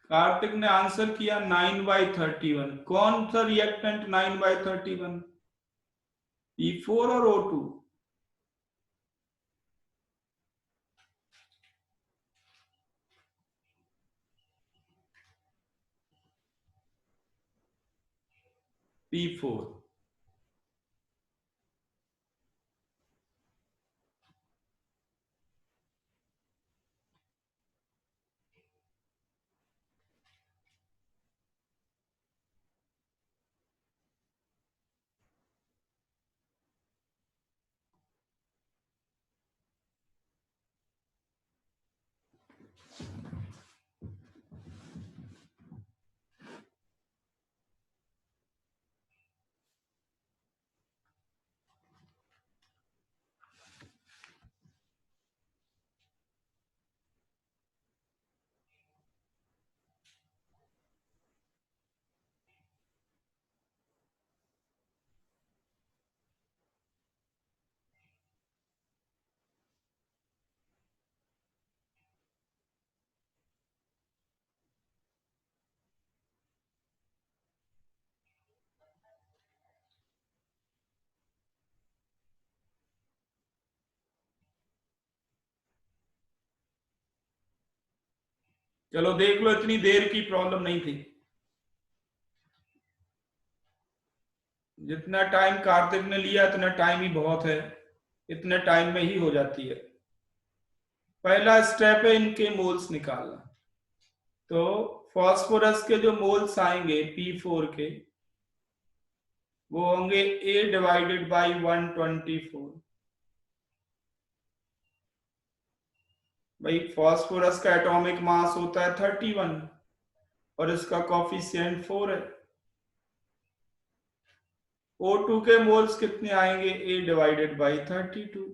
कार्तिक ने आंसर किया 9/31। कौन सा रिएक्टेंट 9/31? P4 और O2? P4। चलो देख लो, इतनी देर की प्रॉब्लम नहीं थी। जितना टाइम कार्तिक ने लिया इतना टाइम ही बहुत है, इतने टाइम में ही हो जाती है। पहला स्टेप है इनके मोल्स निकालना। तो फास्फोरस के जो मोल्स आएंगे P4 के, वो होंगे A डिवाइडेड बाई 124। भाई फास्फोरस का एटॉमिक मास होता है 31 और इसका कॉफिशिएंट 4 है। O2 के मोल्स कितने आएंगे? A divided by 32।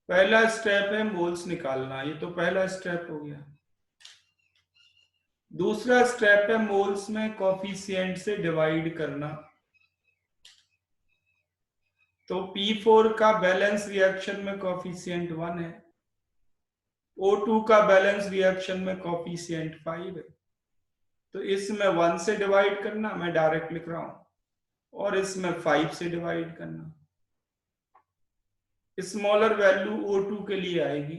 पहला स्टेप है मोल्स निकालना, ये तो पहला स्टेप हो गया। दूसरा स्टेप है मोल्स में कॉफिशिएंट से डिवाइड करना। तो P4 का बैलेंस रिएक्शन में कॉफिशिएंट 1 है, O2 का बैलेंस रिएक्शन में कॉफिशिएंट 5 है। तो इसमें 1 से डिवाइड करना, मैं डायरेक्ट लिख रहा हूं, और इसमें 5 से डिवाइड करना। स्मॉलर वैल्यू O2 के लिए आएगी।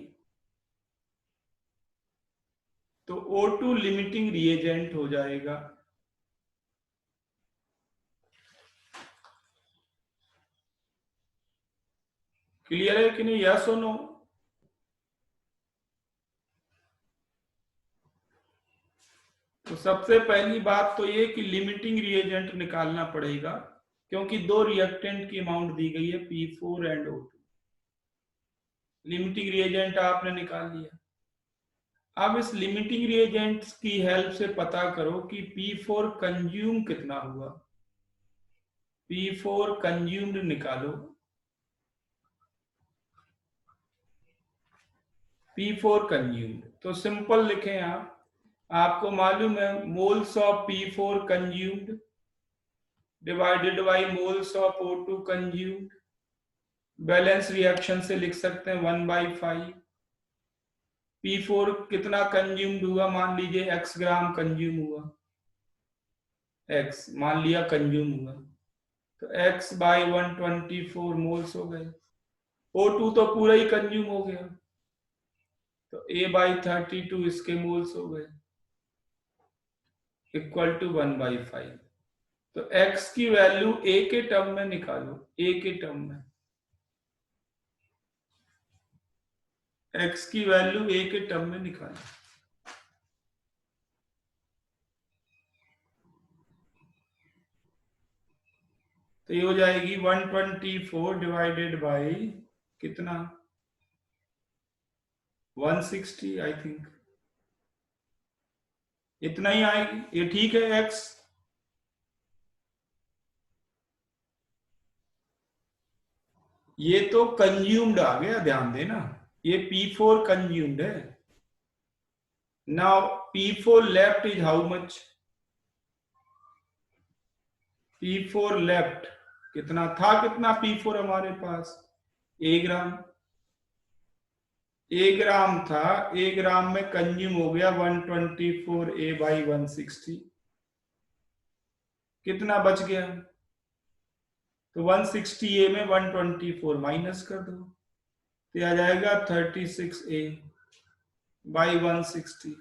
तो O2 लिमिटिंग रिएजेंट हो जाएगा। क्लियर है कि नहीं? यस और नो? तो सबसे पहली बात तो ये कि लिमिटिंग रिएजेंट निकालना पड़ेगा, क्योंकि दो रिएक्टेंट की अमाउंट दी गई है P4 and O2। Limiting reagent आपने निकाल लिया। अब इस लिमिटिंग रिएजेंट्स की हेल्प से पता करो कि P4 कंज्यूम कितना हुआ। P4 कंज्यूम्ड निकालो। P4 कंज्यूम्ड तो सिंपल लिखें आप, आपको मालूम है moles of P4 consumed divided by moles of O2 consumed. Balance reaction से लिख सकते हैं 1/5। P4 कितना कंज्यूम्ड हुआ? मान लीजिए x ग्राम कंज्यूम हुआ, x मान लिया कंज्यूम हुआ, तो x बाई 124 मोल्स हो गए। O2 तो पूरा ही कंज्यूम हो गया, तो A बाई 32 इसके मोल्स हो गए, इक्वल टू 1/5। तो x की वैल्यू A के टर्म में निकालो, A के टर्म में x की वैल्यू A के टर्म में निकालो। तो ये हो जाएगी 124 डिवाइडेड बाई कितना? 160 आई थिंक, इतना ही आएगी। ये ठीक है x। ये तो कंज्यूम्ड आ गया, ध्यान देना, ये P4 कंज्यूम्ड है। Now P4 left is how much? P4 left कितना था? कितना P4 हमारे पास? A gram. A ग्राम था, A ग्राम में कंज्यूम हो गया 124 A बाई 160। कितना बच गया? तो 160 A में 124 माइनस कर दो, तो आ जाएगा 36 A बाई 160।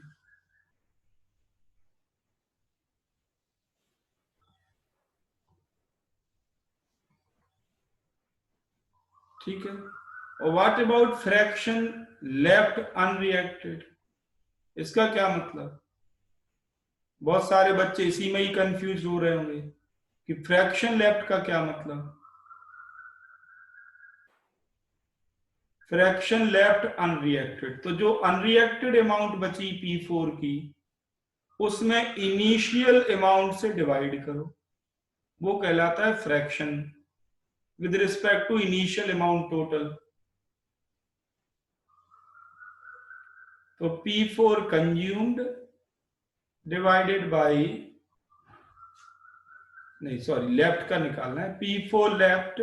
ठीक है। और what about fraction left unreacted? इसका क्या मतलब? बहुत सारे बच्चे इसी में ही कंफ्यूज हो रहे होंगे कि फ्रैक्शन लेफ्ट का क्या मतलब। फ्रैक्शन लेफ्ट अनरिएक्टेड, तो जो अनरिएक्टेड अमाउंट बची P4 की, उसमें इनिशियल अमाउंट से डिवाइड करो, वो कहलाता है fraction with respect to initial amount total. तो P4 कंज्यूम्ड डिवाइडेड बाई, नहीं सॉरी, लेफ्ट का निकालना है, P4 left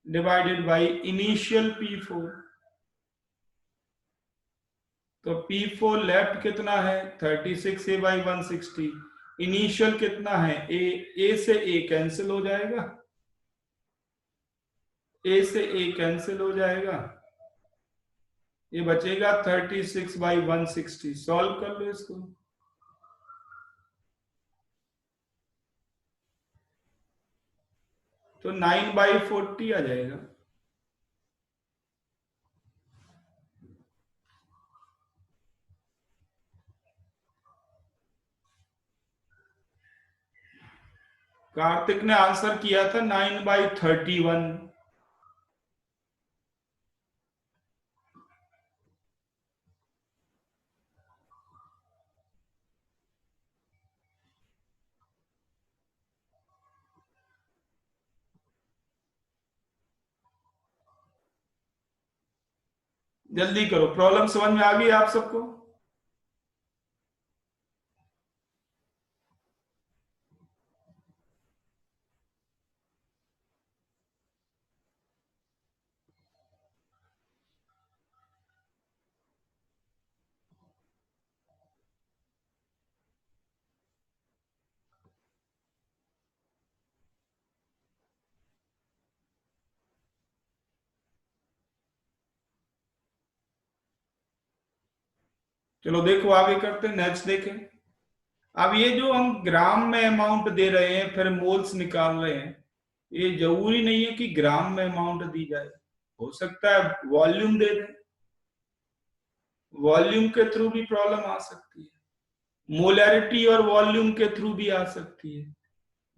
divided by initial P4। तो P4 लेफ्ट कितना है? 36 A बाई 160। इनिशियल कितना है? A से A कैंसिल हो जाएगा, A से A कैंसिल हो जाएगा, ये बचेगा 36/160। सॉल्व कर लो इसको। तो 9/40 आ जाएगा। कार्तिक ने आंसर किया था 9/31। जल्दी करो, प्रॉब्लम समझ में आ गई आप सबको? चलो देखो आगे करते हैं, नेक्स्ट देखें। अब ये जो हम ग्राम में अमाउंट दे रहे हैं फिर मोल्स निकाल रहे हैं, ये जरूरी नहीं है कि ग्राम में अमाउंट दी जाए, हो सकता है वॉल्यूम दे दें। वॉल्यूम के थ्रू भी प्रॉब्लम आ सकती है, मोलैरिटी और वॉल्यूम के थ्रू भी आ सकती है।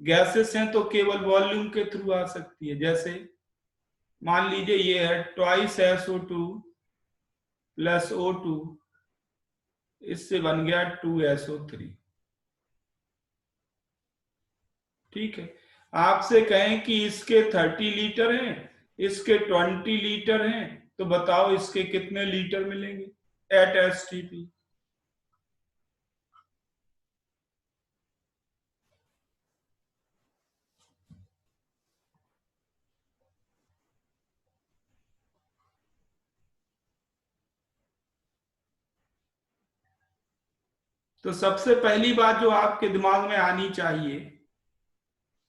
गैसेस हैं तो केवल वॉल्यूम के थ्रू आ सकती है। जैसे मान लीजिए ये है ट्वाइस SO2 प्लस O2, इससे बन गया 2SO3। ठीक है, आपसे कहें कि इसके 30 लीटर हैं, इसके 20 लीटर हैं, तो बताओ इसके कितने लीटर मिलेंगे एट STP? तो सबसे पहली बात जो आपके दिमाग में आनी चाहिए,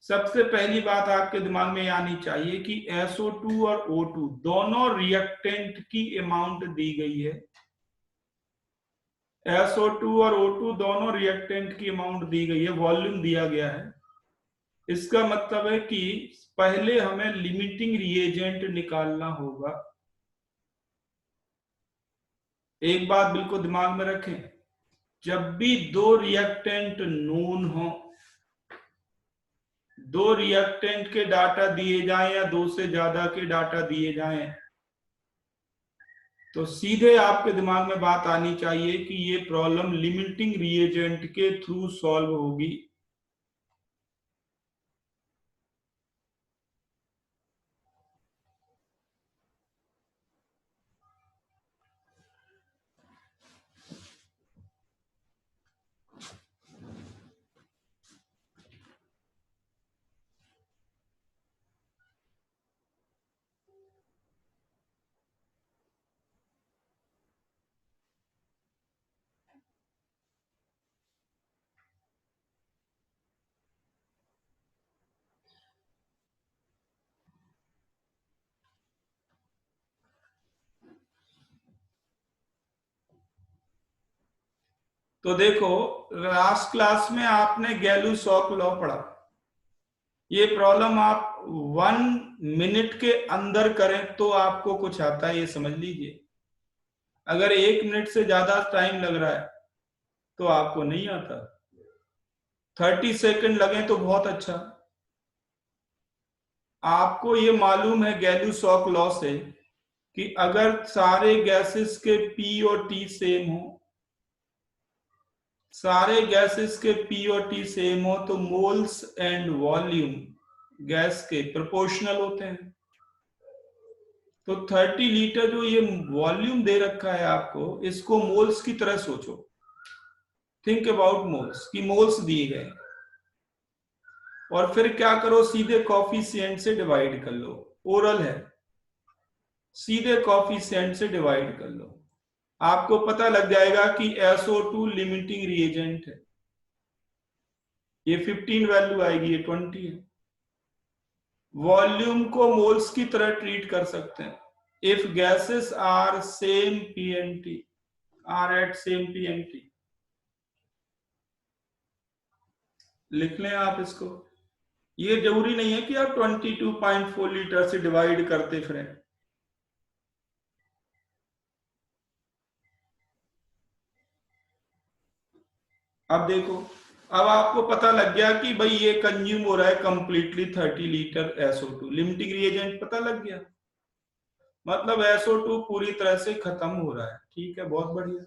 सबसे पहली बात आपके दिमाग में आनी चाहिए कि SO2 और O2 दोनों रिएक्टेंट की अमाउंट दी गई है। SO2 और O2 दोनों रिएक्टेंट की अमाउंट दी गई है, वॉल्यूम दिया गया है। इसका मतलब है कि पहले हमें लिमिटिंग रिएजेंट निकालना होगा। एक बात बिल्कुल दिमाग में रखें, जब भी दो रिएक्टेंट नोन हो, दो रिएक्टेंट के डाटा दिए जाएं या दो से ज्यादा के डाटा दिए जाएं, तो सीधे आपके दिमाग में बात आनी चाहिए कि ये प्रॉब्लम लिमिटिंग रिएजेंट के थ्रू सॉल्व होगी। तो देखो, लास्ट क्लास में आपने गैलू-सॉक लॉ पढ़ा। ये प्रॉब्लम आप 1 मिनट के अंदर करें तो आपको कुछ आता है, ये समझ लीजिए। अगर 1 मिनट से ज्यादा टाइम लग रहा है तो आपको नहीं आता। 30 सेकंड लगे तो बहुत अच्छा। आपको ये मालूम है गैलू-सॉक लॉ से कि अगर सारे गैसेस के P और T सेम हो, सारे गैसेस के P और T सेम हो, तो मोल्स एंड वॉल्यूम गैस के प्रोपोर्शनल होते हैं। तो 30 लीटर जो ये वॉल्यूम दे रखा है आपको, इसको मोल्स की तरह सोचो। थिंक अबाउट मोल्स, कि मोल्स दिए गए, और फिर क्या करो, सीधे कॉफिशिएंट से डिवाइड कर लो। ओरल है, सीधे कॉफिशिएंट से डिवाइड कर लो, आपको पता लग जाएगा कि SO2 लिमिटिंग रिएजेंट है। ये 15 वैल्यू आएगी, ये 20 है। वॉल्यूम को मोल्स की तरह ट्रीट कर सकते हैं। if gases are same PNT, are at same PNT, लिख लें आप इसको। ये जरूरी नहीं है कि आप 22.4 लीटर से डिवाइड करते फिरें। अब देखो, अब आपको पता लग गया कि भाई ये कंज्यूम हो रहा है completely 30 litre SO2, limiting reagent पता लग गया, मतलब SO2 पूरी तरह से खत्म हो रहा है। ठीक है, बहुत बढ़िया।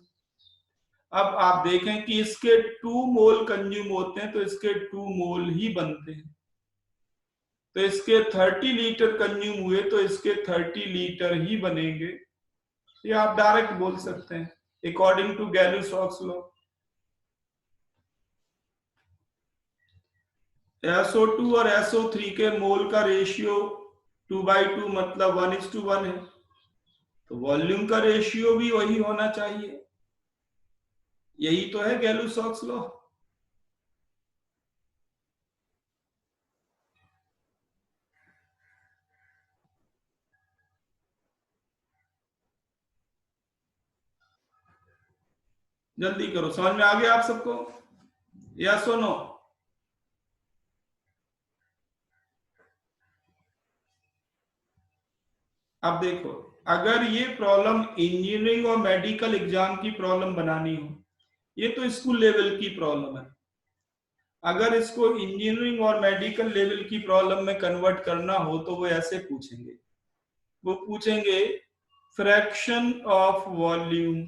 अब आप देखें कि इसके 2 मोल कंज्यूम होते हैं तो इसके 2 मोल ही बनते हैं, तो इसके 30 लीटर कंज्यूम हुए तो इसके 30 लीटर ही बनेंगे। ये आप डायरेक्ट बोल सकते हैं अकॉर्डिंग टू गैलू-सॉक्स लॉ। SO2 और SO3 के मोल का रेशियो 2/2 मतलब 1:1 है, तो वॉल्यूम का रेशियो भी वही होना चाहिए। यही तो है गैलू-सॉक्स लॉ। जल्दी करो, समझ में आ गया आप सबको? यस और नो? अब देखो, अगर ये प्रॉब्लम इंजीनियरिंग और मेडिकल एग्जाम की प्रॉब्लम बनानी हो, ये तो स्कूल लेवल की प्रॉब्लम है। अगर इसको इंजीनियरिंग और मेडिकल लेवल की प्रॉब्लम में कन्वर्ट करना हो तो वो ऐसे पूछेंगे, वो पूछेंगे fraction of volume,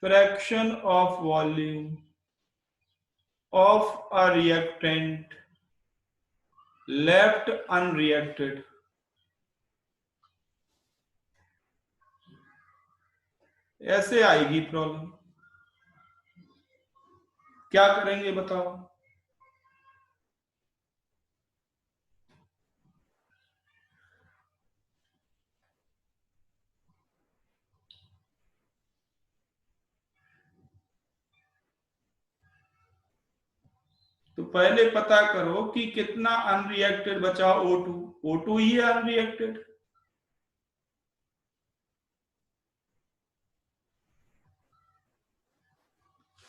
fraction of volume of a reactant left unreacted. ऐसे आएगी प्रॉब्लम। क्या करेंगे बताओ? तो पहले पता करो कि कितना अनरिएक्टेड बचा O2। O2 ही है अनरिएक्टेड।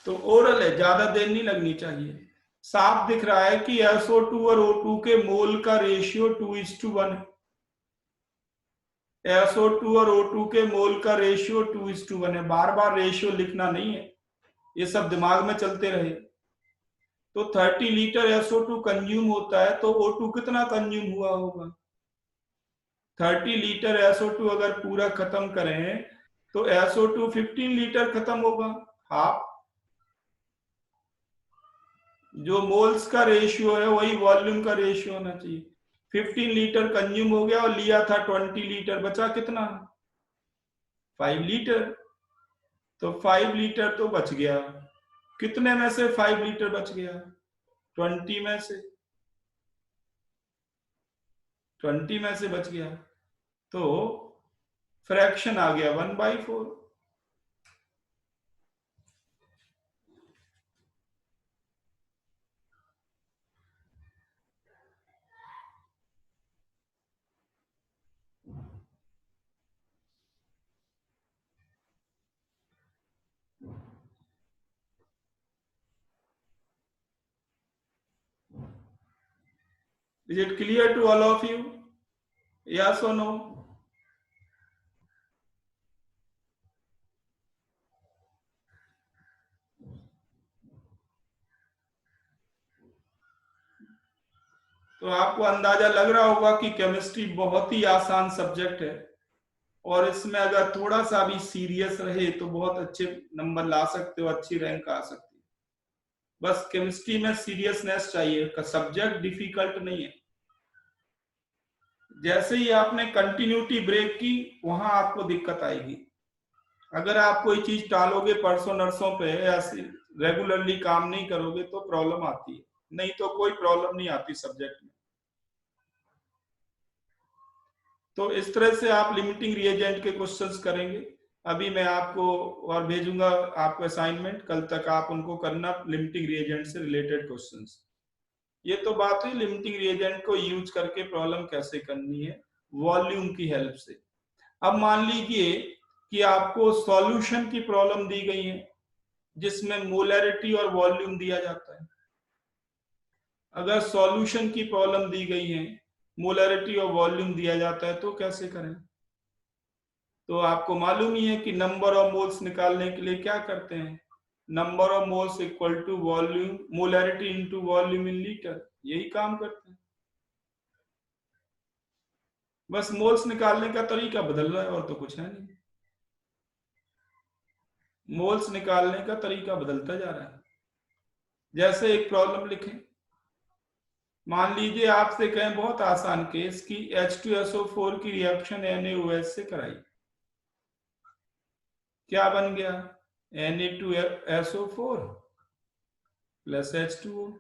तो ओरल है, ज्यादा देर नहीं लगनी चाहिए। साफ दिख रहा है कि SO2 और O2 के मोल का रेशियो 2:1 है। SO2 और O2 के मोल का रेशियो 2:1 है। बार बार रेशियो लिखना नहीं है, ये सब दिमाग में चलते रहे। तो 30 लीटर SO2 कंज्यूम होता है तो O2 कितना कंज्यूम हुआ होगा? 30 लीटर SO2 अगर पूरा खत्म करें तो SO2 15 लीटर खत्म होगा, हाफ। जो मोल्स का रेशियो है वही वॉल्यूम का रेशियो होना चाहिए। 15 लीटर कंज्यूम हो गया और लिया था 20 लीटर, बचा कितना? 5 लीटर। तो 5 लीटर तो बच गया। कितने में से 5 लीटर बच गया? 20 में से, 20 में से बच गया, तो फ्रैक्शन आ गया 1/4। Is it clear to all of you? Yes or no? तो आपको अंदाजा लग रहा होगा कि केमिस्ट्री बहुत ही आसान सब्जेक्ट है और इसमें अगर थोड़ा सा भी सीरियस रहे तो बहुत अच्छे नंबर ला सकते हो, अच्छी रैंक आ सकती है। बस केमिस्ट्री में सीरियसनेस चाहिए, सब्जेक्ट डिफिकल्ट नहीं है। जैसे ही आपने कंटिन्यूटी ब्रेक की वहां आपको दिक्कत आएगी। अगर आप कोई चीज टालोगे परसों नरसों पे या रेगुलरली काम नहीं करोगे तो प्रॉब्लम आती है, नहीं तो कोई प्रॉब्लम नहीं आती सब्जेक्ट में। तो इस तरह से आप लिमिटिंग रिएजेंट के क्वेश्चंस करेंगे। अभी मैं आपको और भेजूंगा आपको असाइनमेंट, कल तक आप उनको करना, लिमिटिंग रिएजेंट से रिलेटेड क्वेश्चंस। ये तो बात हुई लिमिटिंग रिएजेंट को यूज करके प्रॉब्लम कैसे करनी है। वॉल्यूम की हेल्प से। अब मान लीजिए कि आपको सॉल्यूशन की प्रॉब्लम दी गई है जिसमें मोलैरिटी और वॉल्यूम दिया जाता है। अगर सॉल्यूशन की प्रॉब्लम दी गई है, मोलैरिटी और वॉल्यूम दिया जाता है, तो कैसे करें? तो आपको मालूम ही है कि नंबर ऑफ मोल्स निकालने के लिए क्या करते हैं, number of moles equal to volume, molarity into volume in litre, यही काम करते हैं। बस मोल्स निकालने का तरीका बदल रहा है और तो कुछ है नहीं। मोल्स निकालने का तरीका बदलता जा रहा है। जैसे एक प्रॉब्लम लिखें, मान लीजिए आपसे कहें बहुत आसान केस कि H2SO4 की रिएक्शन NaOH से कराई, क्या बन गया? Na2SO4 plus H2O।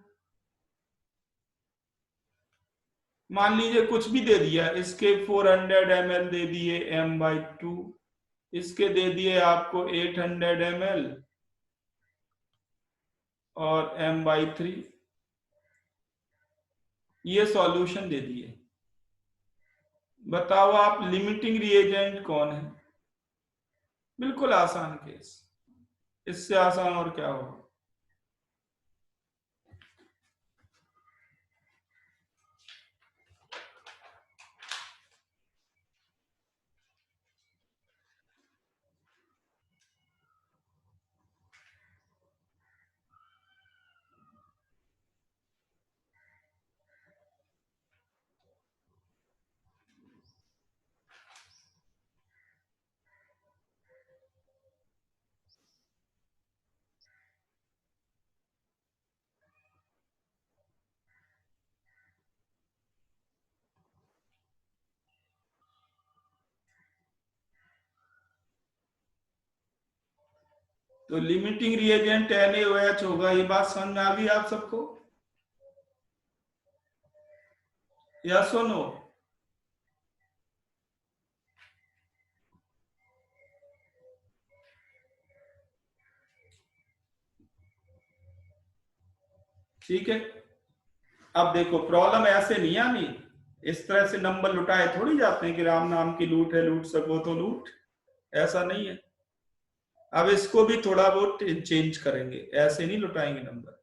मान लीजिए कुछ भी दे दिया, इसके 400 ml दे दिए m/2, इसके दे दिए आपको 800 ml और m/3, ये सॉल्यूशन दे दिए। बताओ आप लिमिटिंग रिएजेंट कौन है? बिल्कुल आसान केस, इससे आसान और क्या होगा? तो लिमिटिंग रिएजेंट NaOH होगा, ये बात समझ में आ गई आप सबको? या सुनो, ठीक है। अब देखो प्रॉब्लम ऐसे नहीं आनी, इस तरह से नंबर लुटाए थोड़ी जाते हैं कि राम नाम की लूट है, लूट सको तो लूट, ऐसा नहीं है। अब इसको भी थोड़ा बहुत चेंज करेंगे, ऐसे नहीं लुटाएंगे नंबर।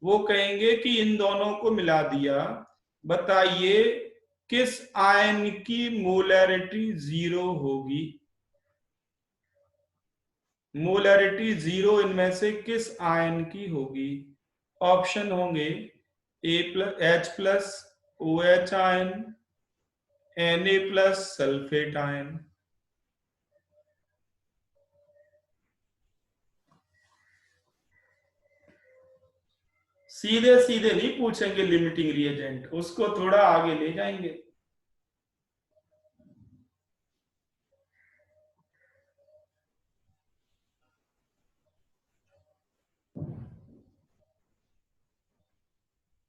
वो कहेंगे कि इन दोनों को मिला दिया, बताइए किस आयन की मोलैरिटी 0 होगी? मोलैरिटी 0 इनमें से किस आयन की होगी? ऑप्शन होंगे H+ OH ion, Na+ sulphate ion. सीधे सीधे नहीं पूछेंगे लिमिटिंग रिएजेंट, उसको थोड़ा आगे ले जाएंगे।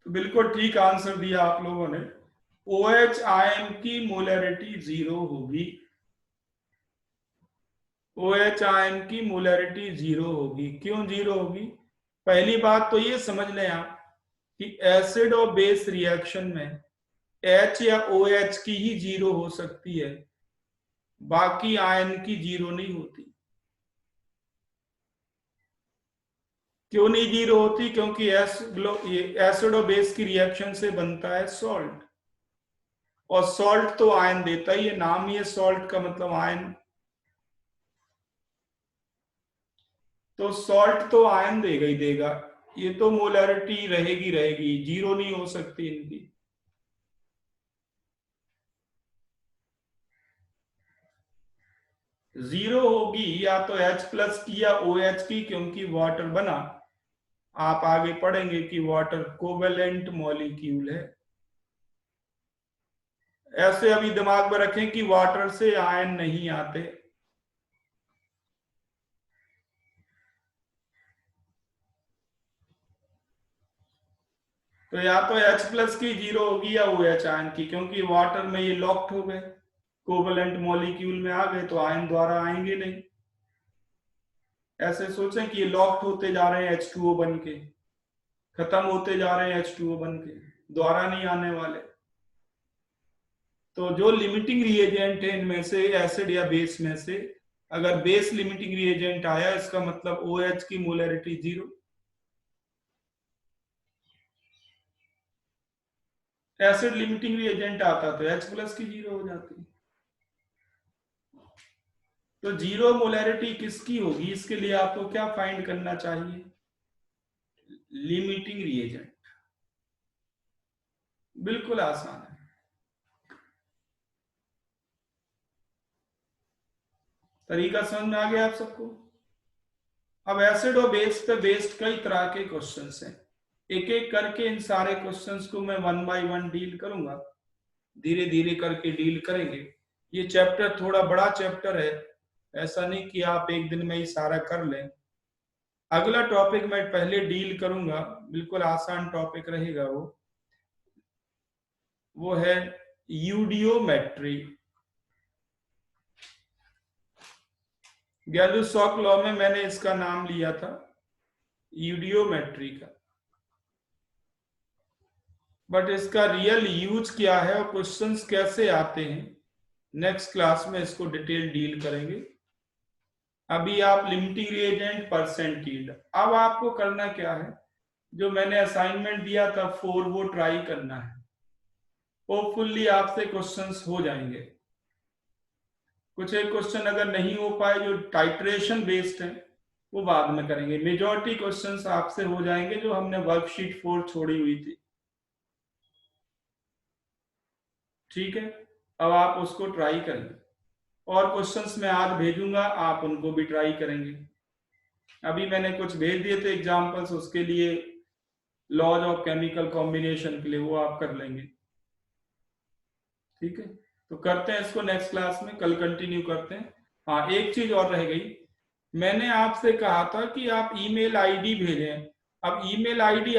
तो बिल्कुल ठीक आंसर दिया आप लोगों ने। OH आयन की मोलैरिटी 0 होगी, OH आयन की मोलैरिटी 0 होगी। क्यों 0 होगी? पहली बात तो ये समझ लें आप कि एसिड और बेस रिएक्शन में H या OH की ही 0 हो सकती है, बाकी आयन की 0 नहीं होती। क्यों नहीं 0 होती? क्योंकि एसिड और बेस की रिएक्शन से बनता है सॉल्ट, और सॉल्ट तो आयन देता ही है, नाम ही है सॉल्ट का मतलब आयन। तो सॉल्ट तो आयन देगा ही देगा, ये तो मोलैरिटी रहेगी रहेगी, 0 नहीं हो सकती इनकी। 0 होगी या तो H+ की या OH की, क्योंकि वाटर बना, आप आगे पढ़ेंगे कि वाटर कोवेलेंट मॉलिक्यूल है। ऐसे अभी दिमाग में रखें कि वाटर से आयन नहीं आते। तो या तो H+ की 0 होगी या OH आयन की, क्योंकि वाटर में ये लॉक्ड हो गए, कोवेलेंट मॉलिक्यूल में आ गए, तो आयन द्वारा आएंगे नहीं। ऐसे सोचें कि ये लॉक्ड होते जा रहे हैं H2O बन के, खत्म होते जा रहे हैं H2O बन के, द्वारा नहीं आने वाले। तो जो लिमिटिंग रिएजेंट है इनमें से एसिड या बेस में से, अगर बेस लिमिटिंग रिएजेंट आया इसका मतलब OH की मोलैरिटी 0, एसिड लिमिटिंग रिएजेंट आता तो H+ की 0 हो जाती। तो 0 मोलैरिटी किसकी होगी, इसके लिए आपको क्या फाइंड करना चाहिए, लिमिटिंग रिएजेंट। बिल्कुल आसान है। तरीका समझ में आ गया आप सबको। अब एसिड और बेस पे बेस्ड कई तरह के क्वेश्चंस हैं, एक एक करके इन सारे क्वेश्चंस को मैं 1 बाय 1 डील करूंगा, धीरे धीरे करके डील करेंगे। ये चैप्टर थोड़ा बड़ा चैप्टर है, ऐसा नहीं कि आप एक दिन में ही सारा कर लें। अगला टॉपिक मैं पहले डील करूंगा, बिल्कुल आसान टॉपिक रहेगा, वो है यूडियोमेट्री। गैलुसॉक लॉ में मैंने इसका नाम लिया था यूडियोमेट्री का, बट इसका रियल यूज क्या है और क्वेश्चंस कैसे आते हैं, नेक्स्ट क्लास में इसको डिटेल डील करेंगे। अभी आप लिमिटिंग रिएजेंट, परसेंट यील्ड, अब आपको करना क्या है, जो मैंने असाइनमेंट दिया था 4 वो ट्राई करना है, होपफुली आपसे क्वेश्चंस हो जाएंगे। कुछ एक क्वेश्चन अगर नहीं हो पाए जो टाइट्रेशन बेस्ड है वो बाद में करेंगे, मेजॉरिटी क्वेश्चंस आपसे हो जाएंगे जो हमने वर्कशीट 4 छोड़ी हुई थी। ठीक है, अब आप उसको ट्राई करेंगे और क्वेश्चंस मैं आज भेजूंगा, आप उनको भी ट्राई करेंगे। अभी मैंने कुछ भेज दिए थे एग्जांपल्स, उसके लिए लॉज ऑफ केमिकल कॉम्बिनेशन के लिए वो आप कर लेंगे। ठीक है, तो करते हैं इसको नेक्स्ट क्लास में, कल कंटिन्यू करते हैं। हाँ, एक चीज और रह गई, मैंने आपसे कहा था कि आप ईमेल आईडी भेजें। अब ईमेल आईडी